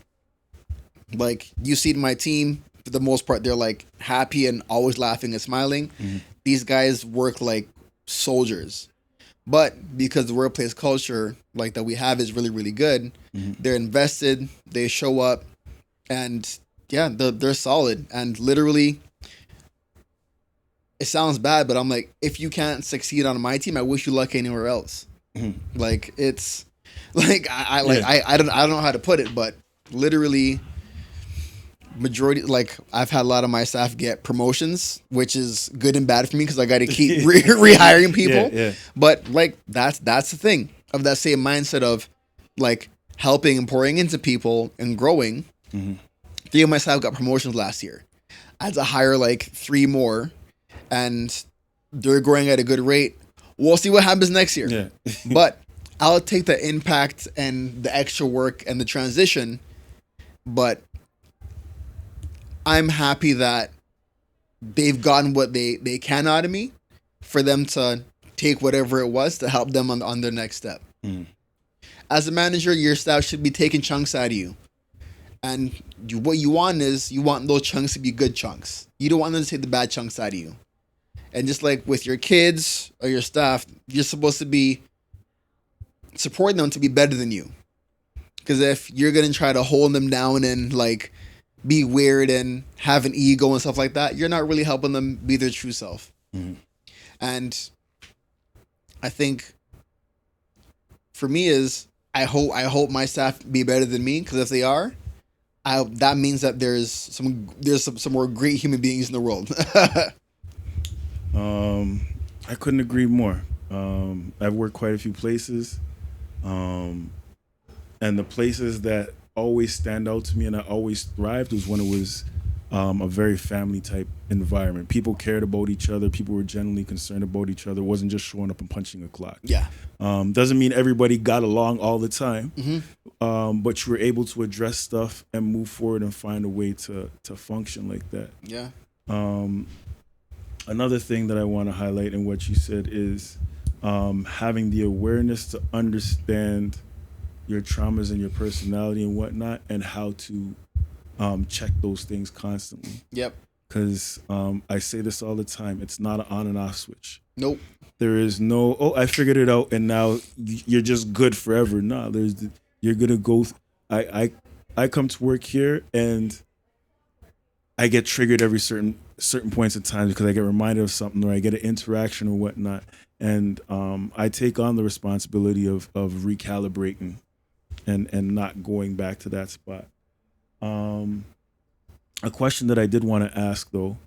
like, you see my team, for the most part, they're like happy and always laughing and smiling. These guys work like soldiers, but because the workplace culture like that we have is really, really good, they're invested, they show up, and yeah, they're solid. And literally, it sounds bad, but I'm like, if you can't succeed on my team, I wish you luck anywhere else. Like it's like I don't know how to put it, but literally majority, like I've had a lot of my staff get promotions, which is good and bad for me because I got to keep rehiring people. But like that's the thing of that same mindset of like helping and pouring into people and growing. Three of my staff got promotions last year. I had to hire like 3 more, and they're growing at a good rate. We'll see what happens next year. But I'll take the impact and the extra work and the transition. But I'm happy that they've gotten what they can out of me for them to take whatever it was to help them on their next step. As a manager, your staff should be taking chunks out of you. And what you want is you want those chunks to be good chunks. You don't want them to take the bad chunks out of you. And just like with your kids or your staff, you're supposed to be supporting them to be better than you. Because if you're going to try to hold them down and like be weird and have an ego and stuff like that, you're not really helping them be their true self. And I think for me is I hope my staff be better than me, because if they are, that means that there's some more great human beings in the world. I couldn't agree more. I've worked quite a few places, and the places that always stand out to me and I always thrived was when it was a very family type environment. People cared about each other. People were genuinely concerned about each other. It wasn't just showing up and punching a clock. Doesn't mean everybody got along all the time, but you were able to address stuff and move forward and find a way to function like that. Another thing that I want to highlight in what you said is having the awareness to understand your traumas and your personality and whatnot, and how to check those things constantly. Because I say this all the time, it's not an on and off switch. There is no, oh, I figured it out and now you're just good forever. No, you're gonna go. I come to work here and I get triggered every certain points of time because I get reminded of something or I get an interaction or whatnot, and I take on the responsibility of recalibrating and not going back to that spot. A question that I did want to ask though,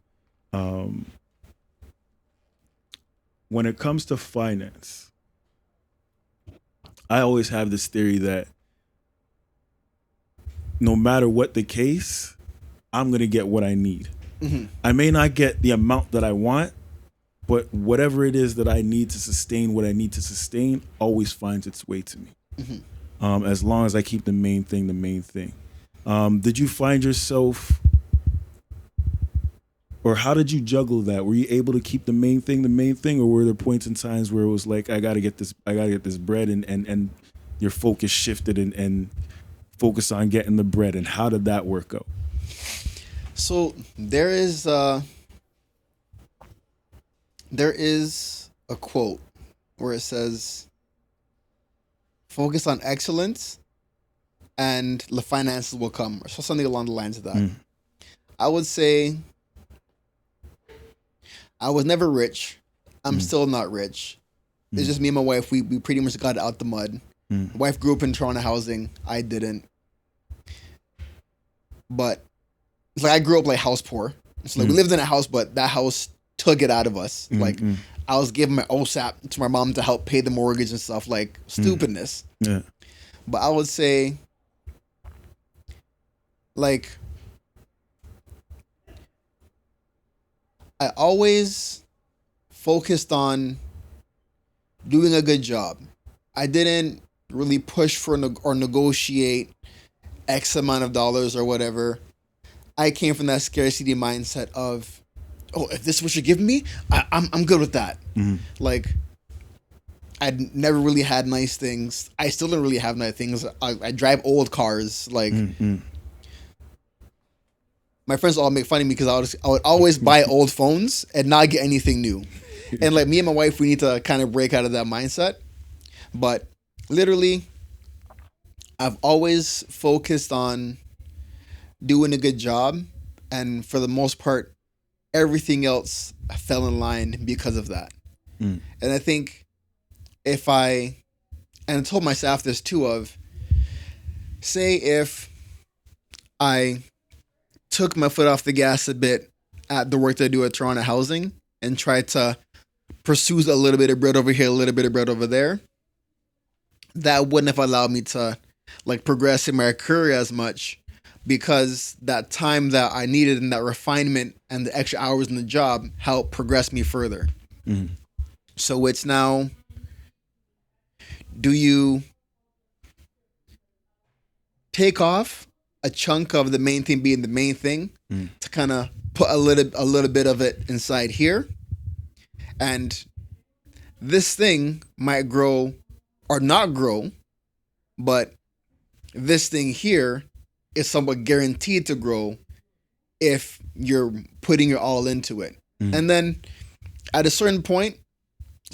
when it comes to finance, I always have this theory that no matter what the case, I'm going to get what I need. I may not get the amount that I want, but whatever it is that I need to sustain what I need to sustain always finds its way to me. As long as I keep the main thing. Did you find yourself, or how did you juggle that? Were you able to keep the main thing, or were there points in times where it was like, I gotta get this bread, and your focus shifted and focus on getting the bread? And how did that work out? So there is a quote where it says, "Focus on excellence, and the finances will come," or something along the lines of that. I would say I was never rich. I'm still not rich. It's just me and my wife. We pretty much got out the mud. My wife grew up in Toronto housing. I didn't. But it's like I grew up like house poor. So like we lived in a house, but that house took it out of us. Like I was giving my OSAP to my mom to help pay the mortgage and stuff, like stupidness. But I would say, like, I always focused on doing a good job. I didn't really push for or negotiate X amount of dollars or whatever. I came from that scarcity mindset of, oh, if this is what you're giving me, I'm good with that. Like, I'd never really had nice things. I still don't really have nice things. I drive old cars. Like, my friends all make fun of me because I would always buy old phones and not get anything new. And like me and my wife, we need to kind of break out of that mindset. But literally, I've always focused on doing a good job, and for the most part, everything else fell in line because of that. Mm. And I think and I told my staff this too, of say if I took my foot off the gas a bit at the work that I do at Toronto Housing and tried to pursue a little bit of bread over here, a little bit of bread over there, that wouldn't have allowed me to like progress in my career as much, because that time that I needed and that refinement and the extra hours in the job helped progress me further. Mm. So it's now, do you take off a chunk of the main thing being the main thing to kind of put a little bit of it inside here, and this thing might grow or not grow, but this thing here is somewhat guaranteed to grow if you're putting your all into it. And then at a certain point,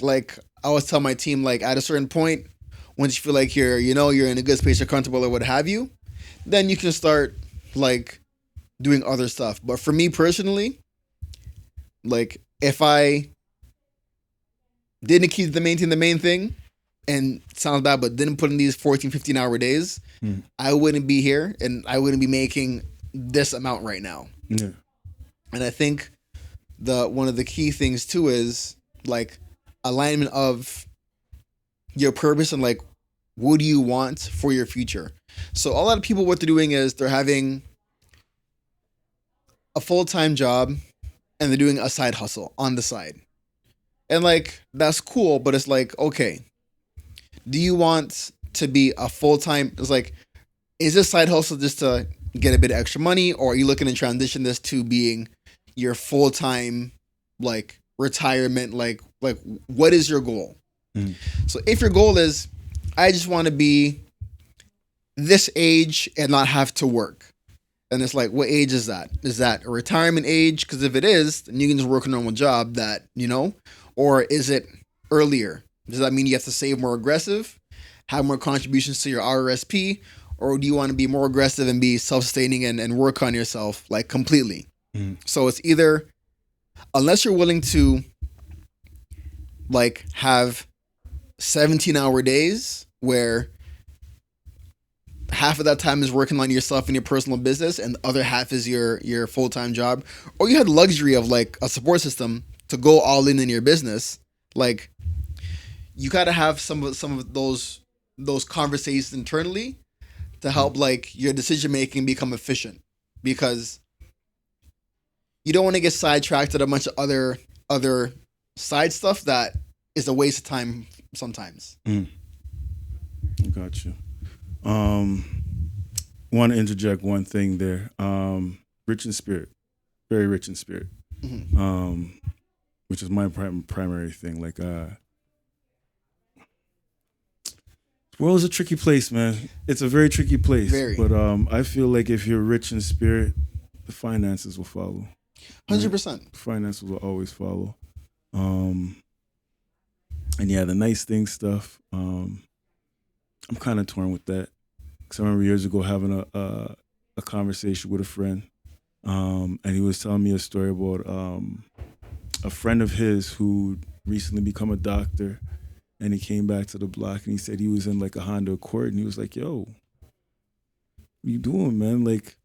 like I always tell my team, like at a certain point, once you feel like you're in a good space, you're comfortable or what have you, then you can start like doing other stuff. But for me personally, like if I didn't keep the main thing, and it sounds bad, but didn't put in these 14, 15 hour days, I wouldn't be here and I wouldn't be making this amount right now. Yeah. And I think one of the key things too is like alignment of your purpose and like, what do you want for your future? So a lot of people, what they're doing is they're having a full-time job and they're doing a side hustle on the side. And like, that's cool, but it's like, okay, do you want to be a full-time, it's like, is this side hustle just to get a bit of extra money, or are you looking to transition this to being your full-time, like retirement, like what is your goal? So if your goal is, I just want to be this age and not have to work, and it's like, what age is that? Is that a retirement age? Because if it is, then you can just work a normal job that, or is it earlier? Does that mean you have to save more aggressive, have more contributions to your RRSP, or do you want to be more aggressive and be self-sustaining and work on yourself like completely? So it's either, unless you're willing to like have 17-hour days where half of that time is working on yourself and your personal business and the other half is your full-time job, or you had the luxury of like a support system to go all in your business, like you got to have some of those conversations internally to help like your decision making become efficient, because you don't want to get sidetracked at a bunch of other side stuff that is a waste of time sometimes. Got you. Want to interject one thing there. Rich in spirit, very rich in spirit. Which is my primary thing. Like, the world is a tricky place, man. It's a very tricky place. Very. But I feel like if you're rich in spirit, the finances will follow. 100%. Finances will always follow. And yeah, the nice thing stuff. I'm kind of torn with that, because I remember years ago having a conversation with a friend, and he was telling me a story about a friend of his who recently become a doctor, and he came back to the block and he said he was in like a Honda Accord, and he was like, "Yo, what you doing, man? Like,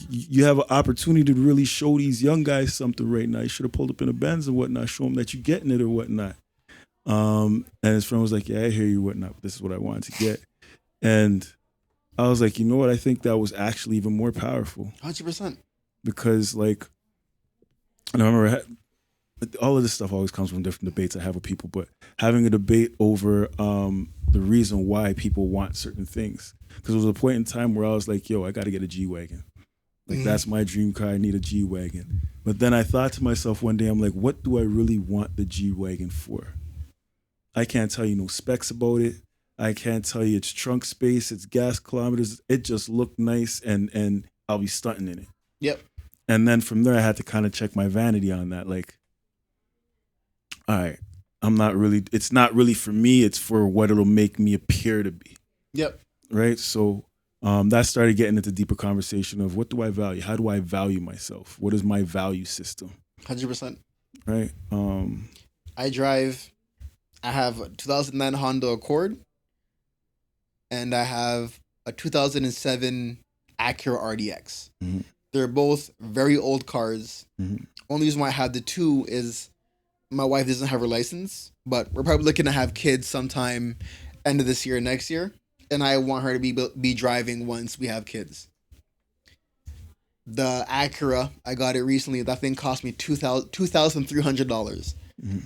you have an opportunity to really show these young guys something right now. You should have pulled up in a Benz and whatnot, show them that you're getting it or whatnot." And his friend was like, "Yeah, I hear you, whatnot, but this is what I wanted to get." And I was like, you know what? I think that was actually even more powerful. 100%. Because like, and I remember all of this stuff always comes from different debates I have with people, but having a debate over the reason why people want certain things. Because there was a point in time where I was like, yo, I got to get a G-Wagon. Like, that's my dream car. I need a G-Wagon. But then I thought to myself one day, I'm like, what do I really want the G-Wagon for? I can't tell you no specs about it. I can't tell you its trunk space, its gas kilometers. It just looked nice, and I'll be stunting in it. Yep. And then from there, I had to kind of check my vanity on that. Like, all right, it's not really for me. It's for what it'll make me appear to be. Yep. Right? So that started getting into deeper conversation of what do I value? How do I value myself? What is my value system? 100%. Right. I have a 2009 Honda Accord, and I have a 2007 Acura RDX. Mm-hmm. They're both very old cars. Mm-hmm. Only reason why I have the two is my wife doesn't have her license, but we're probably looking to have kids sometime end of this year, next year, and I want her to be driving once we have kids. The Acura, I got it recently. That thing cost me $2,300,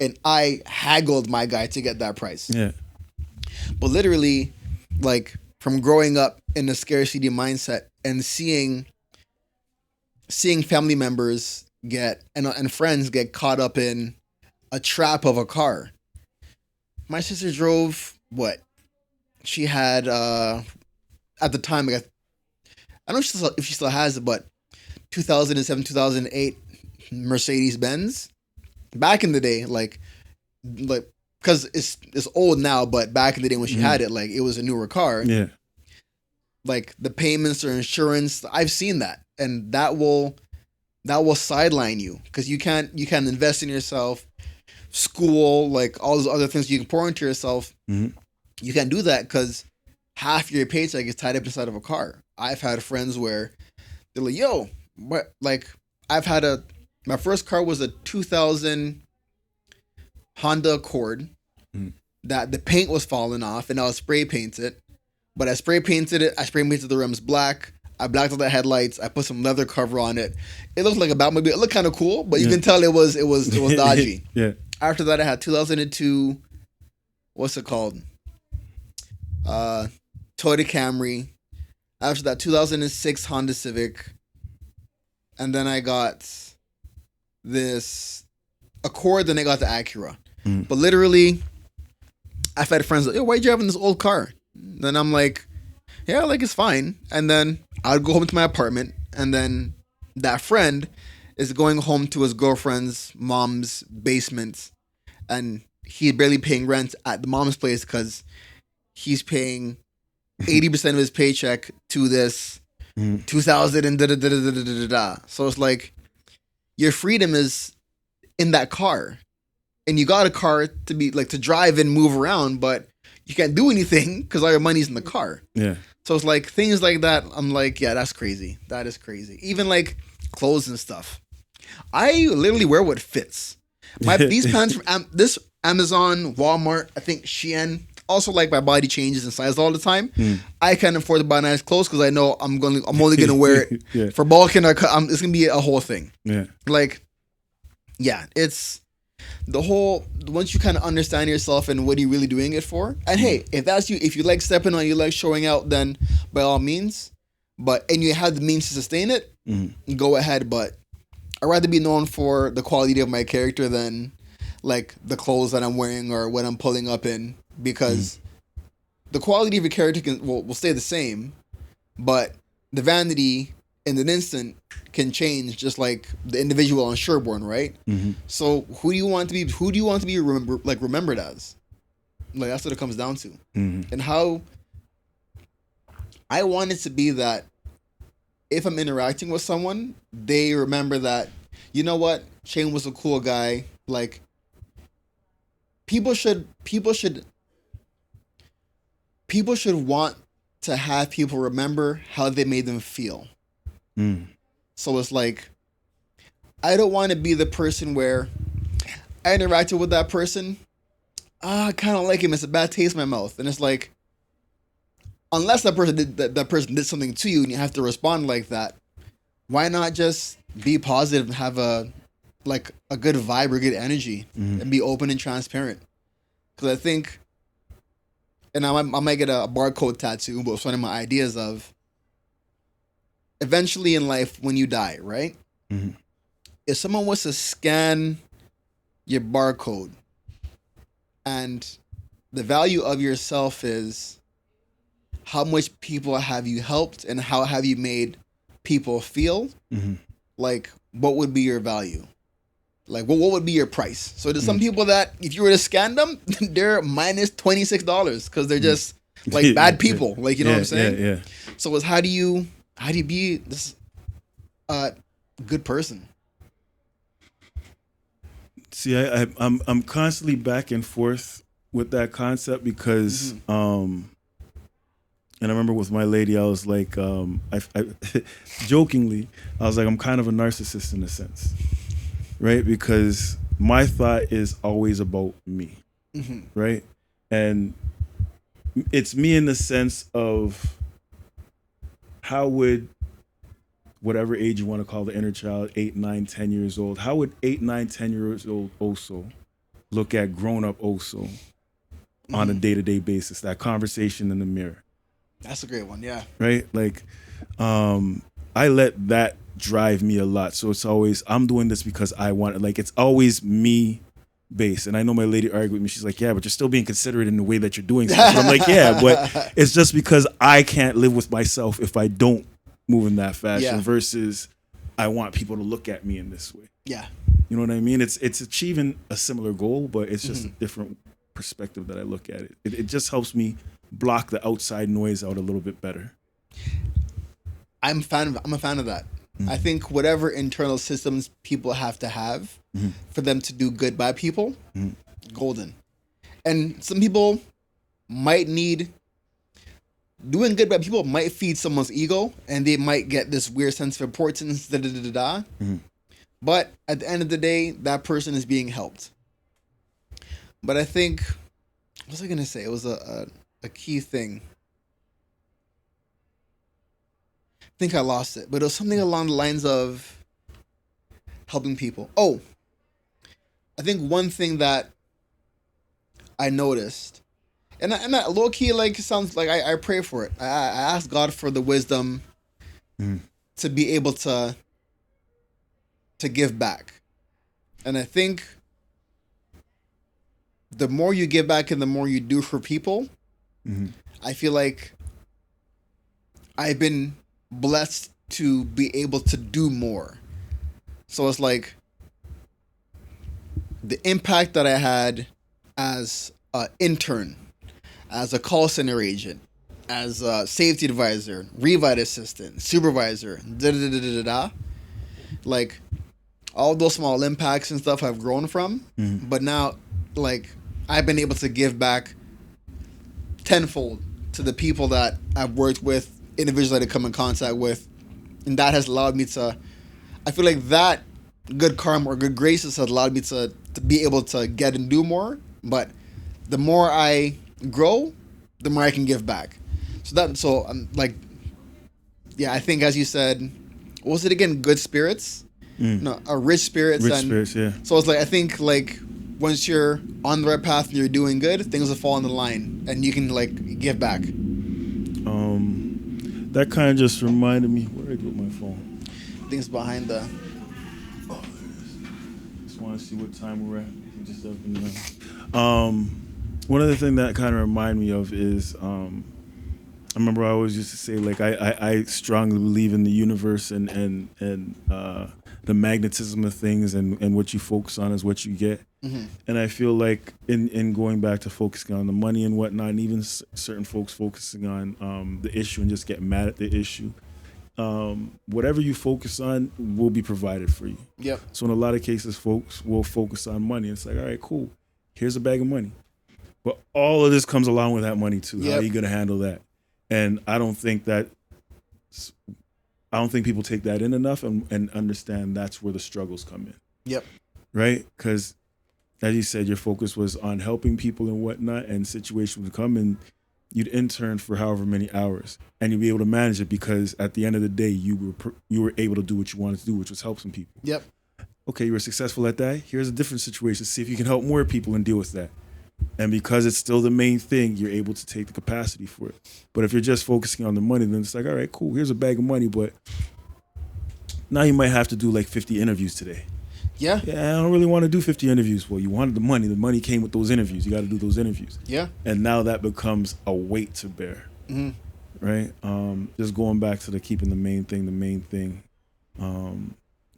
and I haggled my guy to get that price. Yeah. But literally, like from growing up in a scarcity mindset and seeing family members get and friends get caught up in a trap of a car. My sister drove what? She had at the time, I don't know if she still has it, but 2007, 2008 Mercedes Benz. Back in the day, like because it's old now, but back in the day when she had it, like it was a newer car. Yeah. Like the payments or insurance, I've seen that, and that will sideline you because you can't invest in yourself, school, like all those other things you can pour into yourself. Mm-hmm. You can't do that because half your paycheck is tied up inside of a car. I've had friends where they're like, "Yo, what?" Like my first car was a 2000 Honda Accord that the paint was falling off, and I was spray painted. But I spray painted it. I spray painted the rims black. I blacked out the headlights. I put some leather cover on it. It looked like a Batmobile. It looked kind of cool, but you can tell it was dodgy. Yeah. After that, I had 2002. What's it called? Toyota Camry. After that, 2006 Honda Civic, and then I got this Accord. Then I got the Acura. But literally, I've had friends like, "Yo, why are you driving this old car?" Then I'm like, "Yeah, like it's fine." And then I'd go home to my apartment, and then that friend is going home to his girlfriend's mom's basement, and he's barely paying rent at the mom's place because he's paying 80% of his paycheck to this 2000 and da. So it's like your freedom is in that car, and you got a car to be like to drive and move around, but you can't do anything because all your money's in the car. Yeah. So it's like things like that. I'm like, yeah, that's crazy. That is crazy. Even like clothes and stuff. I literally wear what fits. These pants from this Amazon, Walmart, I think Shein. Also, like my body changes in size all the time. I can't afford to buy nice clothes because I know I'm only gonna wear it for bulking. It's gonna be a whole thing. Yeah. Like, yeah, it's the whole. Once you kind of understand yourself and what are you really doing it for. And hey, if that's you, if you like stepping on, you like showing out, then by all means. And you have the means to sustain it, go ahead. But I'd rather be known for the quality of my character than like the clothes that I'm wearing or what I'm pulling up in. Because the quality of your character will stay the same, but the vanity in an instant can change, just like the individual on Sherborne, right? So who do you want to be? Who do you want to be remembered as? Like that's what it comes down to. And how I want it to be that if I'm interacting with someone, they remember that, you know what, Shane was a cool guy. Like people should want to have people remember how they made them feel. So it's like, I don't want to be the person where I interacted with that person. I kind of like him. It's a bad taste in my mouth. And it's like, unless that person did something to you and you have to respond like that, why not just be positive and have a good vibe or good energy and be open and transparent? Because I think, and I might get a barcode tattoo, but it's one of my ideas of eventually in life when you die, right? If someone was to scan your barcode and the value of yourself is how much people have you helped and how have you made people feel, like what would be your value? Like what would be your price? So there's some people that if you were to scan them, they're minus $26 because they're just like bad people. Like, you know what I'm saying? Yeah. So it's how do you be this good person? See, I'm constantly back and forth with that concept because and I remember with my lady, I was like, I jokingly, I was like, I'm kind of a narcissist in a sense, right? Because my thought is always about me, right? And it's me in the sense of how would whatever age you want to call the inner child, 8, 9, 10 years old, how would 8, 9, 10 years old Oso look at grown up Oso on a day-to-day basis, that conversation in the mirror? That's a great one, yeah. Right? Like, I let that drive me a lot. So it's always, I'm doing this because I want it. Like, it's always me based. And I know my lady argued with me. She's like, yeah, but you're still being considerate in the way that you're doing stuff. And I'm like, yeah, but it's just because I can't live with myself if I don't move in that fashion versus I want people to look at me in this way. Yeah. You know what I mean? It's achieving a similar goal, but it's just a different perspective that I look at it. It just helps me block the outside noise out a little bit better. I'm a fan of that. I think whatever internal systems people have to have for them to do good by people, golden. And some people might need doing good by people might feed someone's ego, and they might get this weird sense of importance. But at the end of the day, that person is being helped. But I think, what was I gonna say? It was a key thing. I think I lost it, but it was something along the lines of helping people. Oh, I think one thing that I noticed, and I low key, like, sounds like I pray for it. I ask God for the wisdom to be able to give back, and I think the more you give back and the more you do for people, I feel like I've been blessed to be able to do more. So it's like the impact that I had as an intern, as a call center agent, as a safety advisor, revite assistant, supervisor, like all those small impacts and stuff I've grown from. But now, like, I've been able to give back tenfold to the people that I've worked with, individuals that I come in contact with, and that has allowed me to, I feel like that good karma or good graces has allowed me to be able to get and do more. But the more I grow, the more I can give back. So I'm like, yeah, I think, as you said, what was it again? Good spirits? No, rich spirits. Rich spirits, yeah. So it's like, I think, like, once you're on the right path and you're doing good, things will fall in the line and you can, like, give back. That kind of just reminded me, where did I put my phone? Things behind the... Oh, there it is. Just want to see what time we're at. We just up in one other thing that kind of reminded me of is, I remember I always used to say, like, I strongly believe in the universe and the magnetism of things, and what you focus on is what you get. And I feel like in going back to focusing on the money and whatnot, and even certain folks focusing on the issue and just get mad at the issue, whatever you focus on will be provided for you. Yep. So in a lot of cases, folks will focus on money. It's like, all right, cool, here's a bag of money. But all of this comes along with that money too. Yep. How are you going to handle that? And I don't think people take that in enough and understand that's where the struggles come in. Yep. Right? Because, as you said, your focus was on helping people and whatnot, and situations would come and you'd intern for however many hours, and you'd be able to manage it because at the end of the day, you were able to do what you wanted to do, which was help some people. Yep. Okay, you were successful at that. Here's a different situation. See if you can help more people and deal with that. And because it's still the main thing, you're able to take the capacity for it. But if you're just focusing on the money, then it's like, all right, cool, here's a bag of money, but now you might have to do like 50 interviews today. Yeah. Yeah, I don't really want to do 50 interviews. Well, you wanted the money. The money came with those interviews. You got to do those interviews. Yeah. And now that becomes a weight to bear. Right? Just going back to keeping the main thing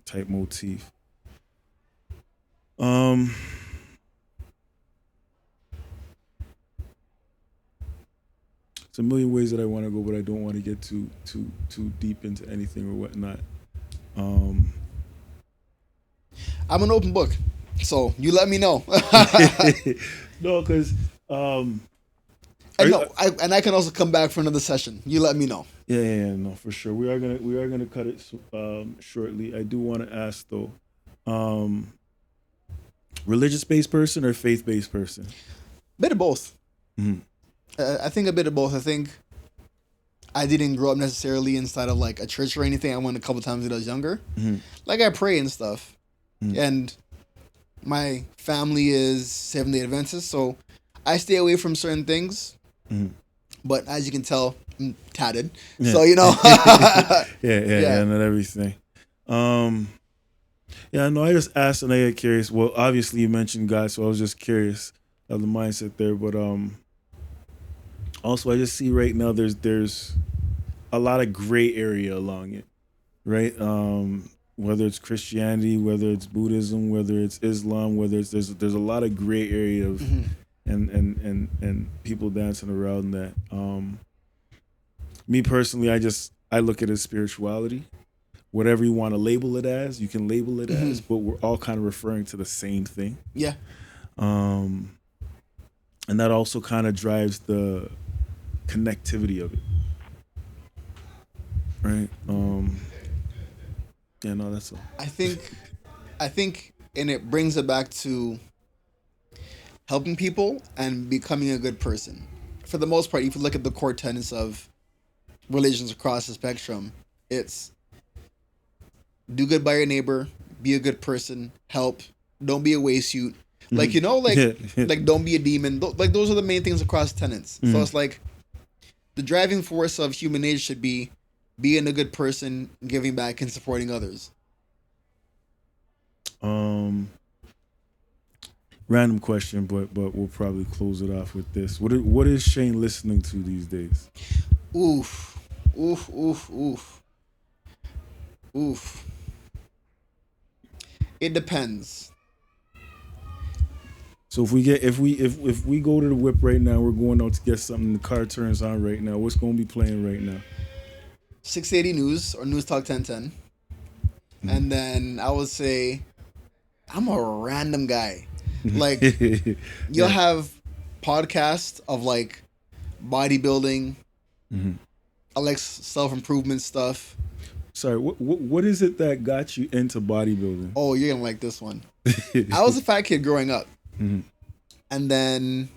type motif. it's a million ways that I want to go, but I don't want to get too deep into anything or whatnot. I'm an open book, so you let me know. No, because and I can also come back for another session. You let me know. Yeah, no, for sure. We are gonna cut it shortly. I do want to ask though, religious based person or faith based person? Bit of both. Mm-hmm. I think a bit of both. I think I didn't grow up necessarily inside of like a church or anything. I went a couple times when I was younger. Mm-hmm. Like I pray and stuff, Mm-hmm. and my family is Seventh-day Adventist, so I stay away from certain things. Mm-hmm. But as you can tell, I'm tatted, Yeah. so you know. yeah, not everything. Yeah, no, I just asked and I get curious. Well, obviously you mentioned God, so I was just curious of the mindset there. But also I just see right now there's a lot of gray area along it, right? Whether it's Christianity, whether it's Buddhism, whether it's Islam, whether it's there's a lot of gray area of Mm-hmm. and people dancing around that. Me personally, I look at it as spirituality. Whatever you want to label it as, you can label it Mm-hmm. as, but we're all kind of referring to the same thing. Yeah. And that also kind of drives the connectivity of it. Right? Yeah, no, that's all. I think, and it brings it back to helping people and becoming a good person. For the most part, if you look at the core tenets of religions across the spectrum, it's do good by your neighbor, be a good person, help, don't be a waste-suit. Like, you know, like, like don't be a demon. Like, those are the main things across tenets. So it's like the driving force of human nature should be being a good person, giving back, and supporting others. Random question, but we'll probably close it off with this. What is Shane listening to these days? Oof. It depends. So if we go to the whip right now, we're going out to get something. The car turns on right now. What's going to be playing right now? 680 News or News Talk 1010. And then I would say I'm a random guy. Like you'll have podcasts of like bodybuilding, I like self-improvement stuff. Sorry, what is it that got you into bodybuilding? Oh, you're gonna like this one. I was a fat kid growing up, and then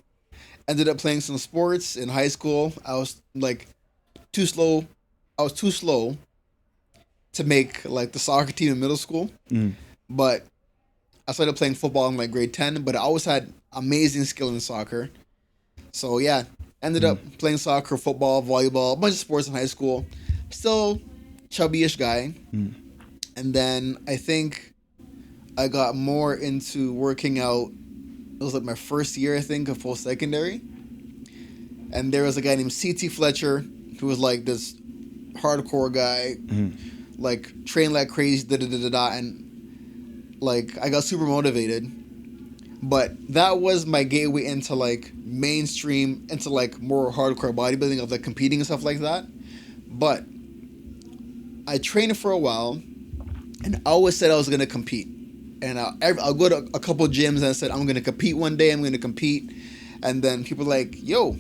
ended up playing some sports in high school. I was like too slow. I was too slow to make like the soccer team in middle school, but I started playing football in like grade 10. But I always had amazing skill in soccer. So yeah, ended up playing soccer, football, volleyball, a bunch of sports in high school. Still chubby-ish guy. And then I think I got more into working out. It was like my first year, I think, of full secondary. And there was a guy named C.T. Fletcher who was like this hardcore guy, like trained like crazy, and like I got super motivated. But that was my gateway into like mainstream, into like more hardcore bodybuilding, of like competing and stuff like that. But I trained for a while, and I always said I was gonna compete. And I'll go to a couple gyms and I said I'm gonna compete one day. I'm gonna compete, and then people are like, "Yo,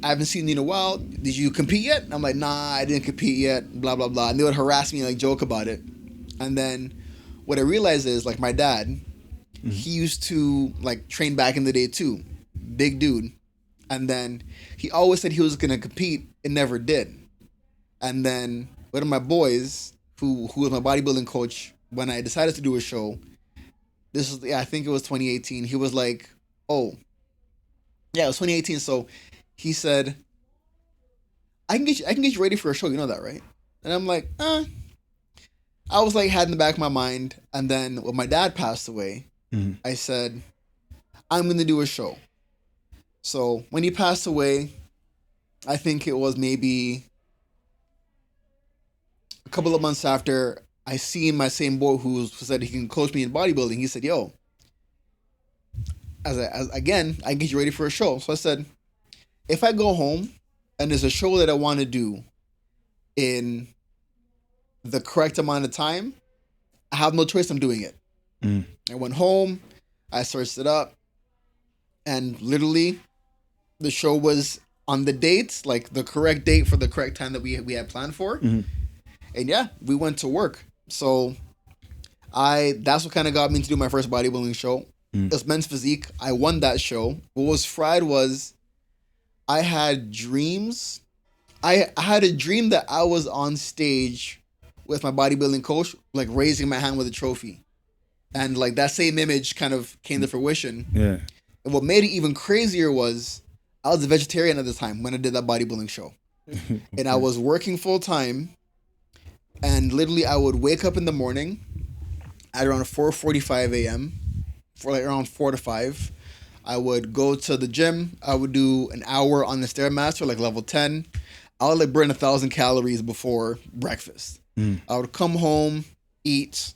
I haven't seen you in a while. Did you compete yet?" And I'm like, "Nah, I didn't compete yet." Blah blah blah. And they would harass me and like joke about it. And then what I realized is like my dad, he used to like train back in the day too, big dude, and then he always said he was gonna compete and never did. And then one of my boys, who was my bodybuilding coach, when I decided to do a show, this is I think it was 2018. He was like, "Oh, yeah, it was 2018." So he said, I can get you ready for a show. You know that, right?" And I'm like, I was like, had in the back of my mind. And then when my dad passed away, I said, I'm going to do a show. So when he passed away, I think it was maybe a couple of months after, I seen my same boy who said he can coach me in bodybuilding. He said, "Yo, again, I can get you ready for a show." So I said, if I go home and there's a show that I want to do in the correct amount of time, I have no choice. I'm doing it. I went home, I searched it up, and literally the show was on the date, like the correct date for the correct time that we had planned for. And yeah, we went to work. So that's what kind of got me to do my first bodybuilding show. It was Men's Physique. I won that show. What was fried was I had dreams. I had a dream that I was on stage with my bodybuilding coach, like raising my hand with a trophy. And like that same image kind of came to fruition. Yeah. And what made it even crazier was I was a vegetarian at the time when I did that bodybuilding show. Okay. And I was working full time. And literally I would wake up in the morning at around 4:45 a.m. for like around 4 to 5. I would go to the gym. I would do an hour on the Stairmaster, like level 10. I would like burn 1,000 calories before breakfast. I would come home, eat,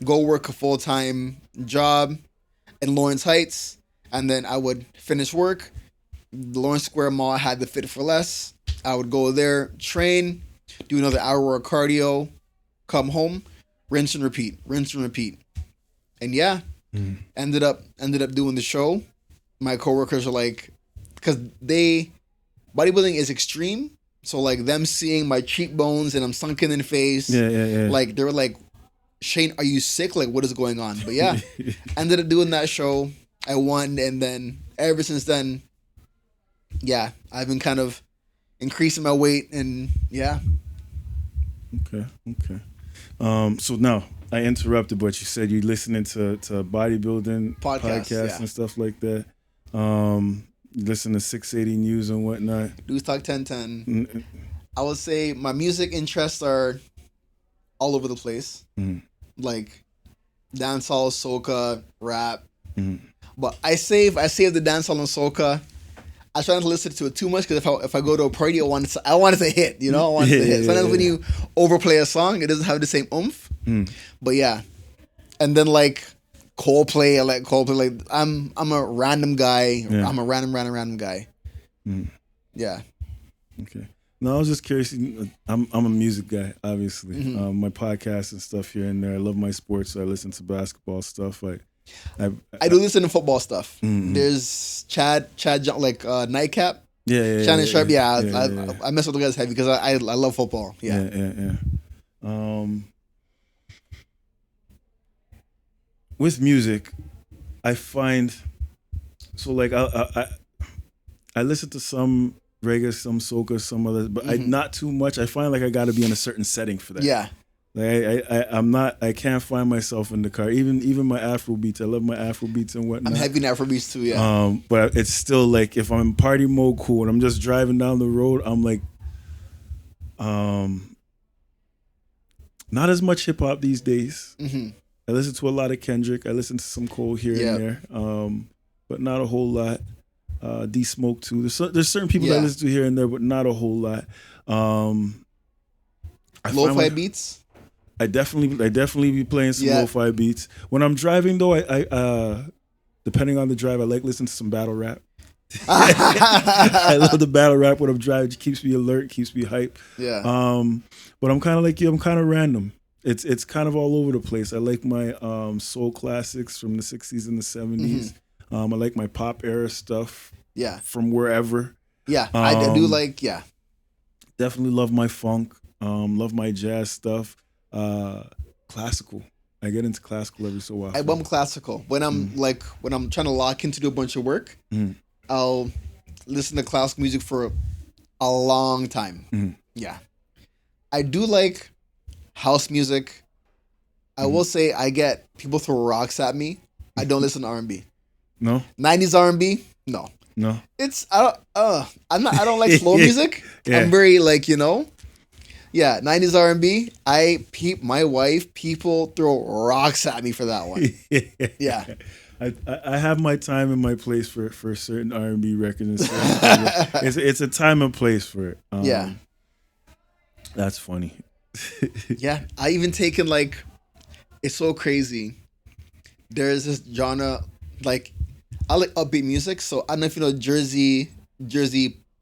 go work a full-time job in Lawrence Heights, and then I would finish work. The Lawrence Square Mall had the Fit for Less. I would go there, train, do another hour of cardio, come home, rinse and repeat. And yeah, ended up doing the show. My coworkers are like, because bodybuilding is extreme. So like them seeing my cheekbones and I'm sunken in the face. Yeah. Like they were like, Shane, are you sick? Like what is going on? But yeah, ended up doing that show. I won. And then ever since then, yeah, I've been kind of increasing my weight and yeah. Okay. So now I interrupted, but you said you're listening to bodybuilding podcasts and stuff like that. You listen to 680 News and whatnot. News Talk 1010. I would say my music interests are all over the place. Like dancehall, soca, rap. But I save the dancehall and soca. I try not to listen to it too much because if I go to a party, I want it to hit. You know, I want it to hit. Sometimes when you overplay a song, it doesn't have the same oomph. But yeah, and then like Coldplay, I like Coldplay. Like I'm a random guy. Yeah. I'm a random guy. Yeah. Okay. No, I was just curious. I'm a music guy, obviously. My podcasts and stuff here and there. I love my sports. So I listen to basketball stuff. Like I do listen to football stuff. There's Chad John, like Nightcap. Yeah. Shannon Sharp. I mess with the guys heavy because I love football. Yeah. With music, I find so like I listen to some reggae, some soca, some other, but not too much. I find like I got to be in a certain setting for that. Yeah. Like I can't find myself in the car. Even my Afro beats. I love my Afro beats and whatnot. I'm heavy in Afro beats too. Yeah. But it's still like if I'm in party mode, cool. When I'm just driving down the road, I'm like, not as much hip hop these days. I listen to a lot of Kendrick. I listen to some Cole here and there, but not a whole lot. D Smoke too. There's certain people that I listen to here and there, but not a whole lot. Lo-fi beats. I definitely be playing some lo-fi beats. When I'm driving though, I depending on the drive, I like listening to some battle rap. I love the battle rap when I'm driving. It keeps me alert, keeps me hype. Yeah. But I'm kind of like you. I'm kind of random. It's kind of all over the place. I like my soul classics from the 60s and the 70s. I like my pop era stuff. Yeah. From wherever. Yeah, I do like. Yeah. Definitely love my funk. Love my jazz stuff. Classical. I get into classical every so often. I bump classical when I'm when I'm trying to lock in to do a bunch of work. I'll listen to classical music for a long time. Yeah, I do like house music. I will say I get people throw rocks at me. I don't listen to R&B. No. 90s R&B. No. It's I don't like slow music. Yeah. I'm very like Yeah, 90s R&B. My wife, people throw rocks at me for that one. Yeah. I have my time and my place for certain R&B records. It's a time and place for it. Yeah. That's funny. Yeah. I even taken like, it's so crazy. There's this genre, like, I like upbeat music. So I don't know if you know Jersey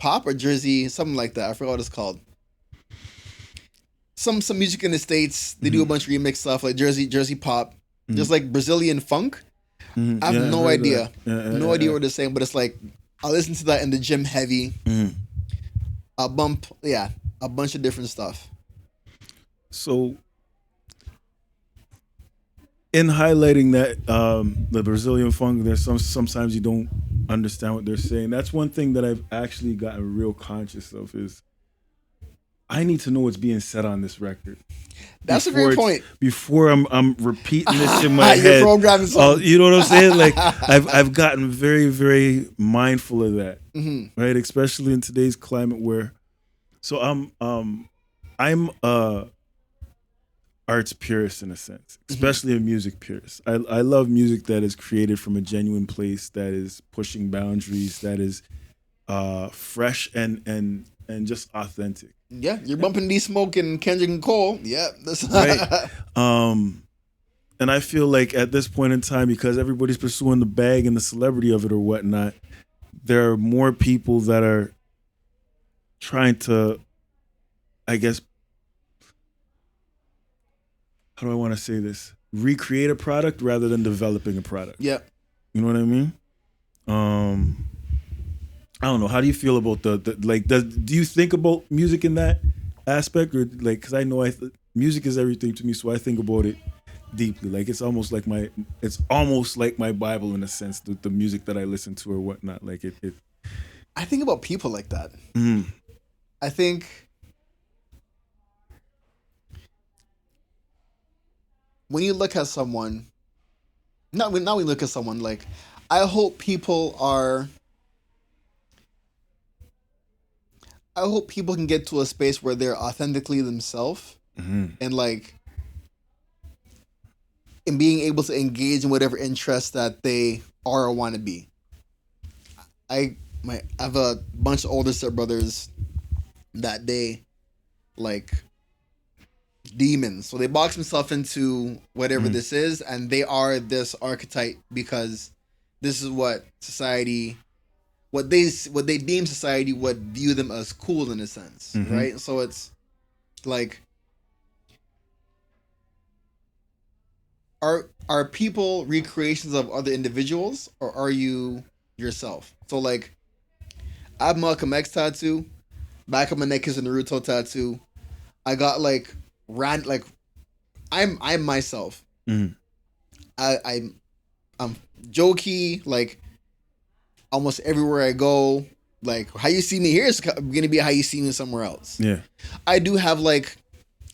pop or Jersey, something like that. I forgot what it's called. Some music in the States, they do a bunch of remix stuff like Jersey pop, just like Brazilian funk. I have no idea, no idea what they're saying, but it's like I listen to that in the gym heavy. A bunch of different stuff. So, in highlighting that the Brazilian funk, there's sometimes you don't understand what they're saying. That's one thing that I've actually gotten real conscious of is I need to know what's being said on this record. That's a great point. Before I'm repeating this in my head. Programming you know what I'm saying? Like I've gotten very, very mindful of that. Right? Especially in today's climate where I'm a arts purist in a sense, especially a music purist. I love music that is created from a genuine place, that is pushing boundaries, that is fresh and just authentic. Yeah, you're bumping D Smoke and Kendrick and Cole. Yeah, that's right. And I feel like at this point in time, because everybody's pursuing the bag and the celebrity of it or whatnot, there are more people that are trying to, I guess, how do I want to say this? Recreate a product rather than developing a product. Yeah. You know what I mean? I don't know. How do you feel about the like? Do you think about music in that aspect, or like? Because I know music is everything to me, so I think about it deeply. Like it's almost like my Bible in a sense. The music that I listen to or whatnot. Like it. I think about people like that. I think when you look at someone, not when we look at someone, like I hope people can get to a space where they're authentically themselves and like in being able to engage in whatever interests that they are or want to be. I have a bunch of older stepbrothers that they like demons. So they box themselves into whatever this is, and they are this archetype because this is what society, what they deem society would view them as cool in a sense, right? So it's like, are people recreations of other individuals, or are you yourself? So like, I have Malcolm X tattoo, back of my neck is a Naruto tattoo. I got like I'm myself. I'm jokey, like almost everywhere I go. Like how you see me here is gonna be how you see me somewhere else. Yeah, I do have like,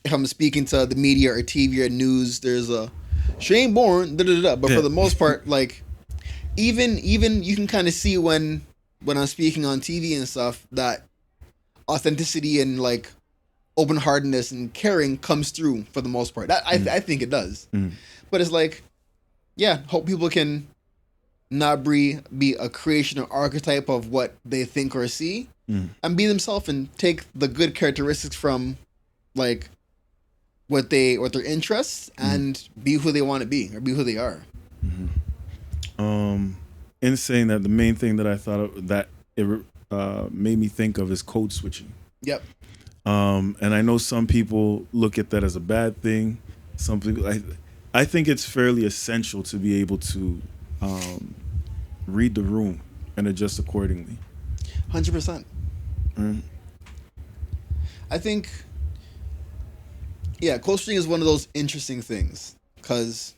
if I'm speaking to the media or TV or news, there's a Shane Bourne, but for the most part, like even you can kind of see when I'm speaking on TV and stuff that authenticity and like open-heartedness and caring comes through for the most part. I think it does. But it's like, yeah, hope people can not be a creation or archetype of what they think or see and be themselves and take the good characteristics from like what their interests and be who they want to be or be who they are. In saying that, the main thing that I thought of that it made me think of is code switching. Yep. And I know some people look at that as a bad thing. Some people, I think it's fairly essential to be able to read the room and adjust accordingly. 100%. I think, yeah, code switching is one of those interesting things because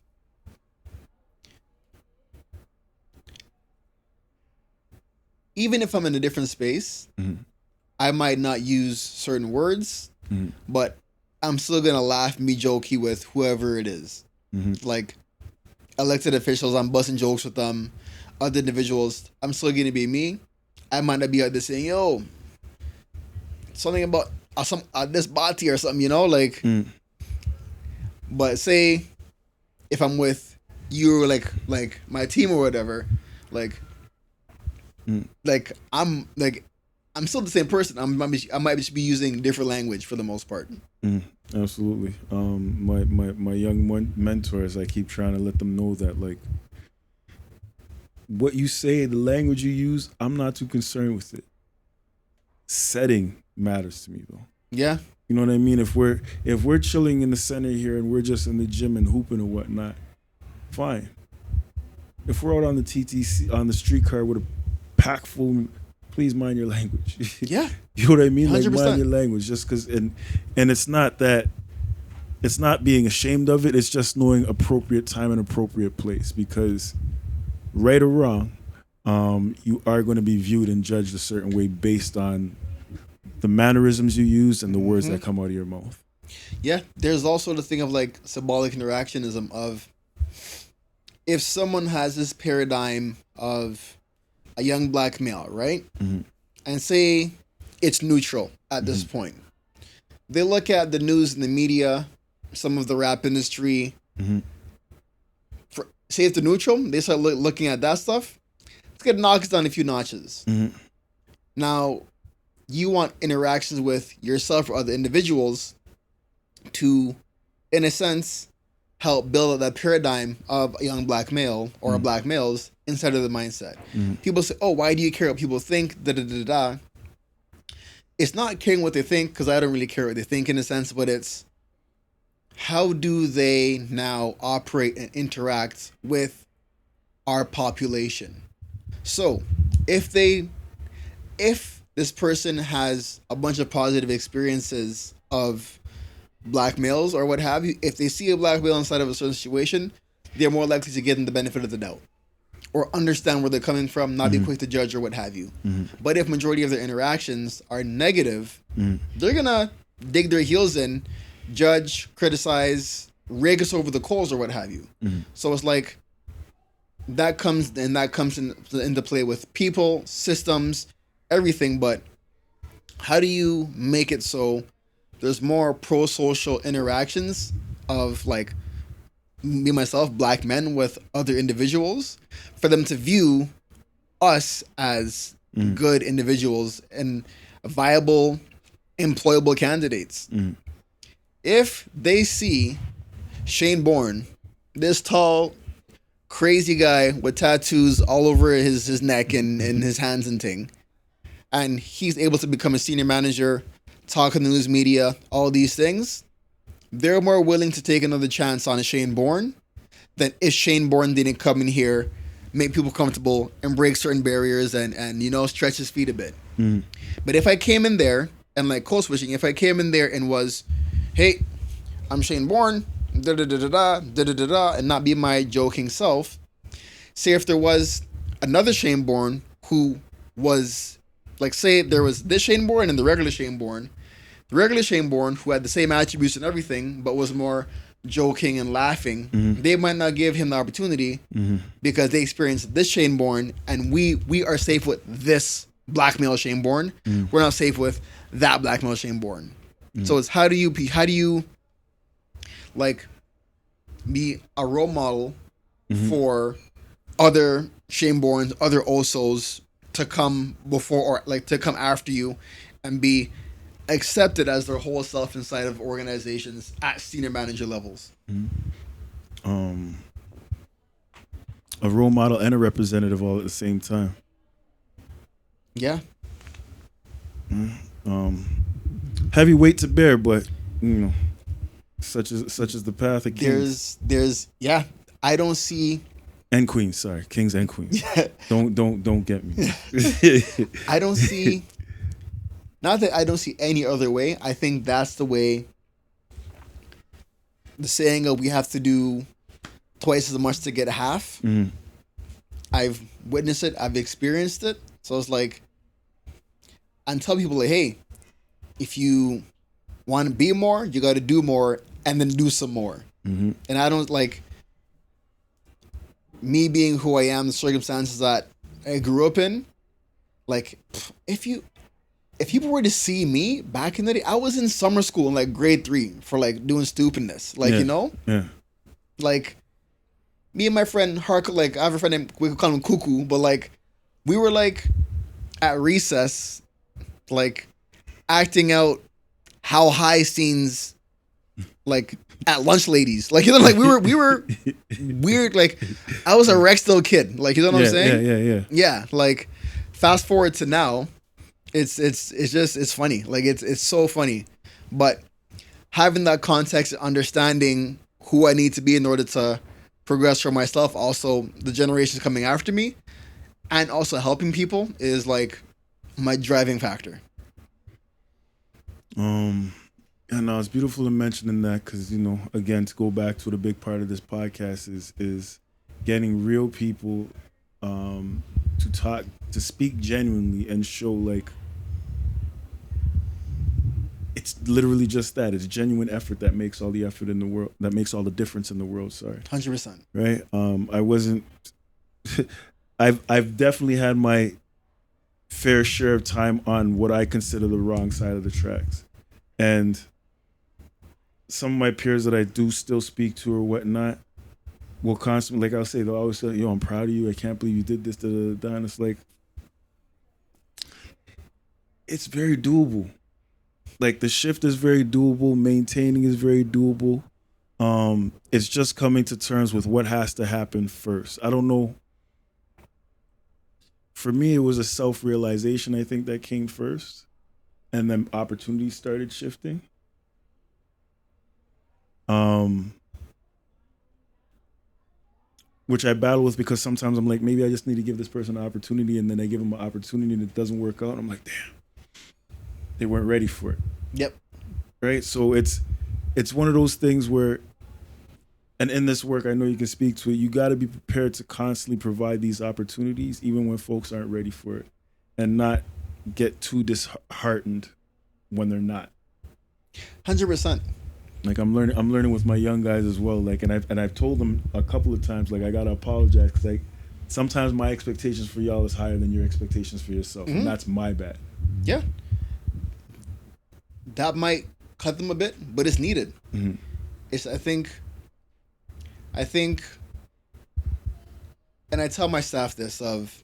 even if I'm in a different space, I might not use certain words, but I'm still going to laugh and be jokey with whoever it is. Like elected officials, I'm busting jokes with them. Other individuals, I'm still going to be me. I might not be out there saying, yo, something about this body or something, you know? Like, but say if I'm with you or like my team or whatever, like I'm still the same person. I might just be using different language for the most part. Absolutely. My young mentors, I keep trying to let them know that like what you say, the language you use, I'm not too concerned with it. setting matters to me though. Yeah. You know what I mean? If we're chilling in the center here and we're just in the gym and hooping and whatnot, fine. If we're out on the TTC on the streetcar with a pack full, please mind your language. Yeah. You know what I mean? Like 100%. mind your language, just because. And it's not that. It's not being ashamed of it. It's just knowing appropriate time and appropriate place. Because, right or wrong, you are going to be viewed and judged a certain way based on the mannerisms you use and the words that come out of your mouth. Yeah. There's also the thing of like symbolic interactionism of if someone has this paradigm of a young black male, right? Mm-hmm. And say it's neutral at this point. They look at the news and the media, some of the rap industry. Say it's the neutral, they start looking at that stuff. It's going to knock us down a few notches. Now, you want interactions with yourself or other individuals to, in a sense, help build up that paradigm of a young black male or a black males inside of the mindset. People say, oh, why do you care what people think? Da-da-da-da. It's not caring what they think, because I don't really care what they think in a sense, but it's how do they now operate and interact with our population? So if this person has a bunch of positive experiences of black males or what have you, if they see a black male inside of a certain situation, they're more likely to give them the benefit of the doubt or understand where they're coming from, not be quick to judge or what have you. But if majority of their interactions are negative, they're gonna dig their heels in, judge, criticize, rake us over the coals or what have you. So it's like that comes into play with people, systems, everything. But how do you make it so there's more pro-social interactions of like me, myself, black men with other individuals for them to view us as good individuals and viable, employable candidates? If they see Shane Bourne, this tall, crazy guy with tattoos all over his neck and his hands and thing, and he's able to become a senior manager, talk in the news media, all these things, they're more willing to take another chance on a Shane Bourne than if Shane Bourne didn't come in here, make people comfortable, and break certain barriers and stretch his feet a bit. But if I came in there and like code switching, if I came in there and was, hey, I'm Shane Bourne, da-da-da-da-da, and not be my joking self, say if there was another Shane Bourne who was, like, say there was this Shane Bourne and the regular Shane Bourne who had the same attributes and everything, but was more joking and laughing, they might not give him the opportunity because they experienced this Shane Bourne, and we are safe with this black male Shane Bourne. We're not safe with that black male Shane Bourne. So it's how do you like be a role model for other Shane Bournes, other Osos to come before or like to come after you and be accepted as their whole self inside of organizations at senior manager levels? A role model and a representative all at the same time. Yeah. Heavy weight to bear, but such is the path of kings. There's I don't see. And queens, sorry, kings and queens. Don't get me. I don't see. Not that I don't see any other way. I think that's the way. The saying of we have to do twice as much to get half. I've witnessed it. I've experienced it. So it's like, I tell people like, hey, if you want to be more, you got to do more and then do some more. And I don't like me being who I am, the circumstances that I grew up in. Like, if people were to see me back in the day, I was in summer school in like grade 3 for like doing stupidness. Like, like me and my friend Hark, like I have a friend named, we could call him Cuckoo, but like we were like at recess, like acting out how high scenes like at lunch ladies. Like, like we were weird. Like I was a Rexdale kid. Like, you know what I'm saying? Yeah. Yeah. Like fast forward to now, it's funny. Like it's so funny. But having that context and understanding who I need to be in order to progress for myself, also the generations coming after me, and also helping people is like my driving factor. And it's beautiful to mention in that because again, to go back to the big part of this podcast is getting real people to speak genuinely and show like it's literally just that. It's genuine effort that makes all the effort in the world, that makes all the difference in the world. Sorry. 100%. Right. I wasn't. I've definitely had my fair share of time on what I consider the wrong side of the tracks, and some of my peers that I do still speak to or whatnot will constantly, like I'll say, they'll always say, "Yo, I'm proud of you. I can't believe you did this." And it's like, it's very doable. Like the shift is very doable. Maintaining is very doable. It's just coming to terms with what has to happen first. I don't know. For me, it was a self-realization, I think, that came first. And then opportunities started shifting. Which I battle with because sometimes I'm like, maybe I just need to give this person an opportunity, and then I give them an opportunity and it doesn't work out. And I'm like, damn, they weren't ready for it. Yep. Right? So it's one of those things where, and in this work, I know you can speak to it, you got to be prepared to constantly provide these opportunities, even when folks aren't ready for it, and not get too disheartened when they're not. 100%. Like I'm learning with my young guys as well. Like, and I've told them a couple of times, like I gotta apologize because like sometimes my expectations for y'all is higher than your expectations for yourself, and that's my bad. Yeah. That might cut them a bit, but it's needed. Mm-hmm. I think, and I tell my staff this of,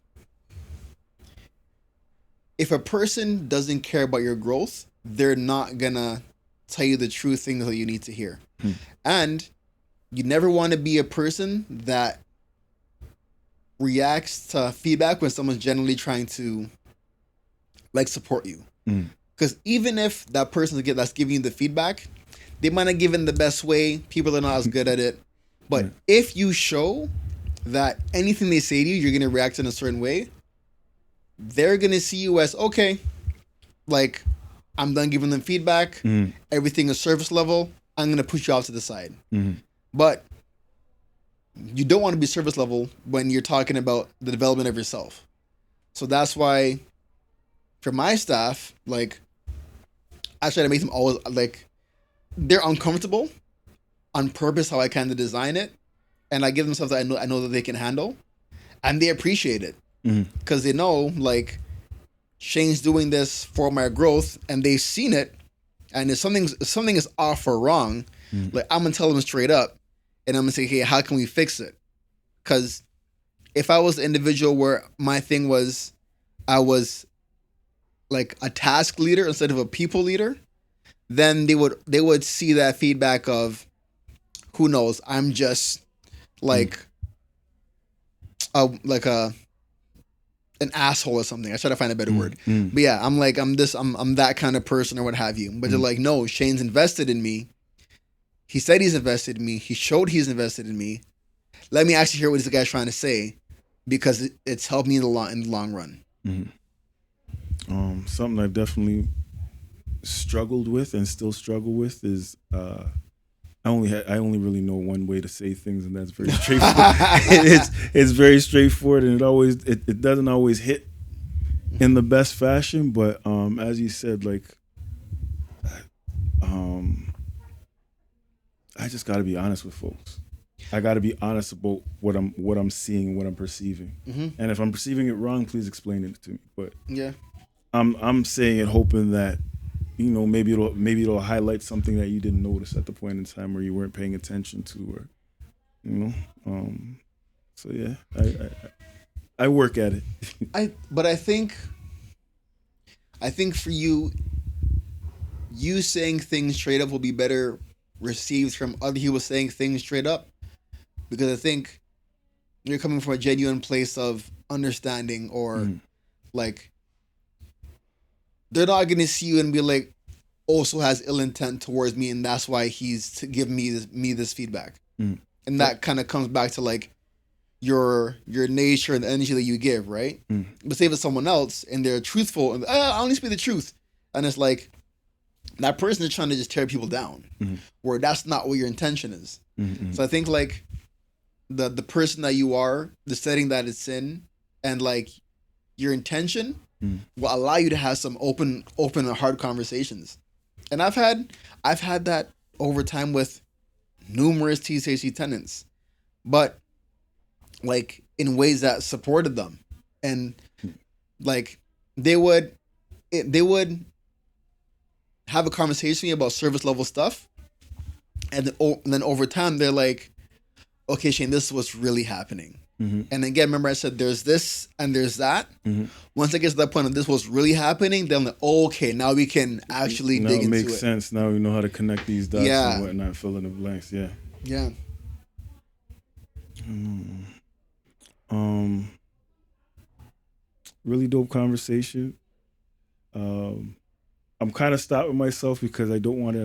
if a person doesn't care about your growth, they're not gonna tell you the true thing that you need to hear. And you never want to be a person that reacts to feedback when someone's generally trying to like support you. Because even if that person that's giving you the feedback, they might not give it in the best way. People are not as good at it. But if you show that anything they say to you, you're going to react in a certain way, they're going to see you as, okay, like, I'm done giving them feedback. Everything is surface level. I'm going to push you off to the side. But you don't want to be surface level when you're talking about the development of yourself. So that's why for my staff, like, I try to make them always, like, they're uncomfortable on purpose how I kind of design it. And I give them stuff that I know that they can handle. And they appreciate it. Because they know, like, Shane's doing this for my growth, and they've seen it. And if something is off or wrong, like, I'm gonna tell them straight up, and I'm gonna say, hey, how can we fix it? Because if I was the individual where my thing was, I was like a task leader instead of a people leader, then they would see that feedback of, who knows, I'm just like an asshole or something. I try to find a better word. But yeah, I'm that kind of person or what have you. But they're like, no, Shane's invested in me. He said he's invested in me. He showed he's invested in me. Let me actually hear what this guy's trying to say, because it's helped me in the long run. Something I've definitely struggled with and still struggle with is I only really know one way to say things, and that's very straightforward. It's very straightforward, and it doesn't always hit in the best fashion. But as you said, like, I just got to be honest with folks. I got to be honest about what I'm seeing and what I'm perceiving. And if I'm perceiving it wrong, please explain it to me. But yeah, I'm saying it hoping that, maybe it'll highlight something that you didn't notice at the point in time where you weren't paying attention to, or so yeah, I work at it. But I think for you saying things straight up will be better received from other people saying things straight up, because I think you're coming from a genuine place of understanding, or like, they're not gonna see you and be like, also has ill intent towards me, and that's why he's to give me this feedback. Mm. And that kind of comes back to like your nature and the energy that you give, right? Mm. But say if it's someone else and they're truthful and I only speak the truth, and it's like that person is trying to just tear people down, where that's not what your intention is. So I think like the person that you are, the setting that it's in, and like your intention will allow you to have some open and hard conversations. And I've had that over time with numerous TCAC tenants, but like in ways that supported them, and like they would have a conversation with me about service level stuff, and then over time they're like, okay, Shane, this is what's really happening. And again, remember I said there's this and there's that. Once it gets to that point of this was really happening, then I'm like, okay, now we can actually dig into it. Now it makes sense. Now we know how to connect these dots and whatnot, fill in the blanks. Yeah. Yeah. Really dope conversation. I'm kind of stopping myself because I don't want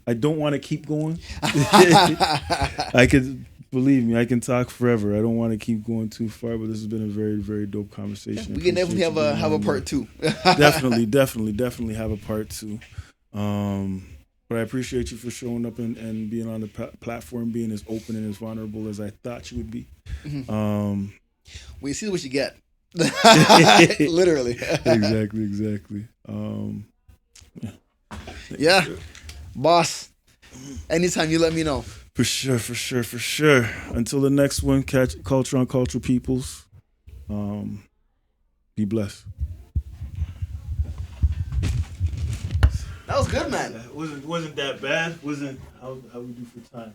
to keep going. I could, believe me, I can talk forever. I don't want to keep going too far, but this has been a very, very dope conversation. We can definitely have a part two. definitely have a part two. But I appreciate you for showing up and being on the platform, being as open and as vulnerable as I thought you would be. We see what you get. Literally. Exactly. Yeah. Boss, anytime you let me know. For sure. Until the next one, catch Culture on Culture peoples. Be blessed. That was good, man. Wasn't that bad. Wasn't how we do for time.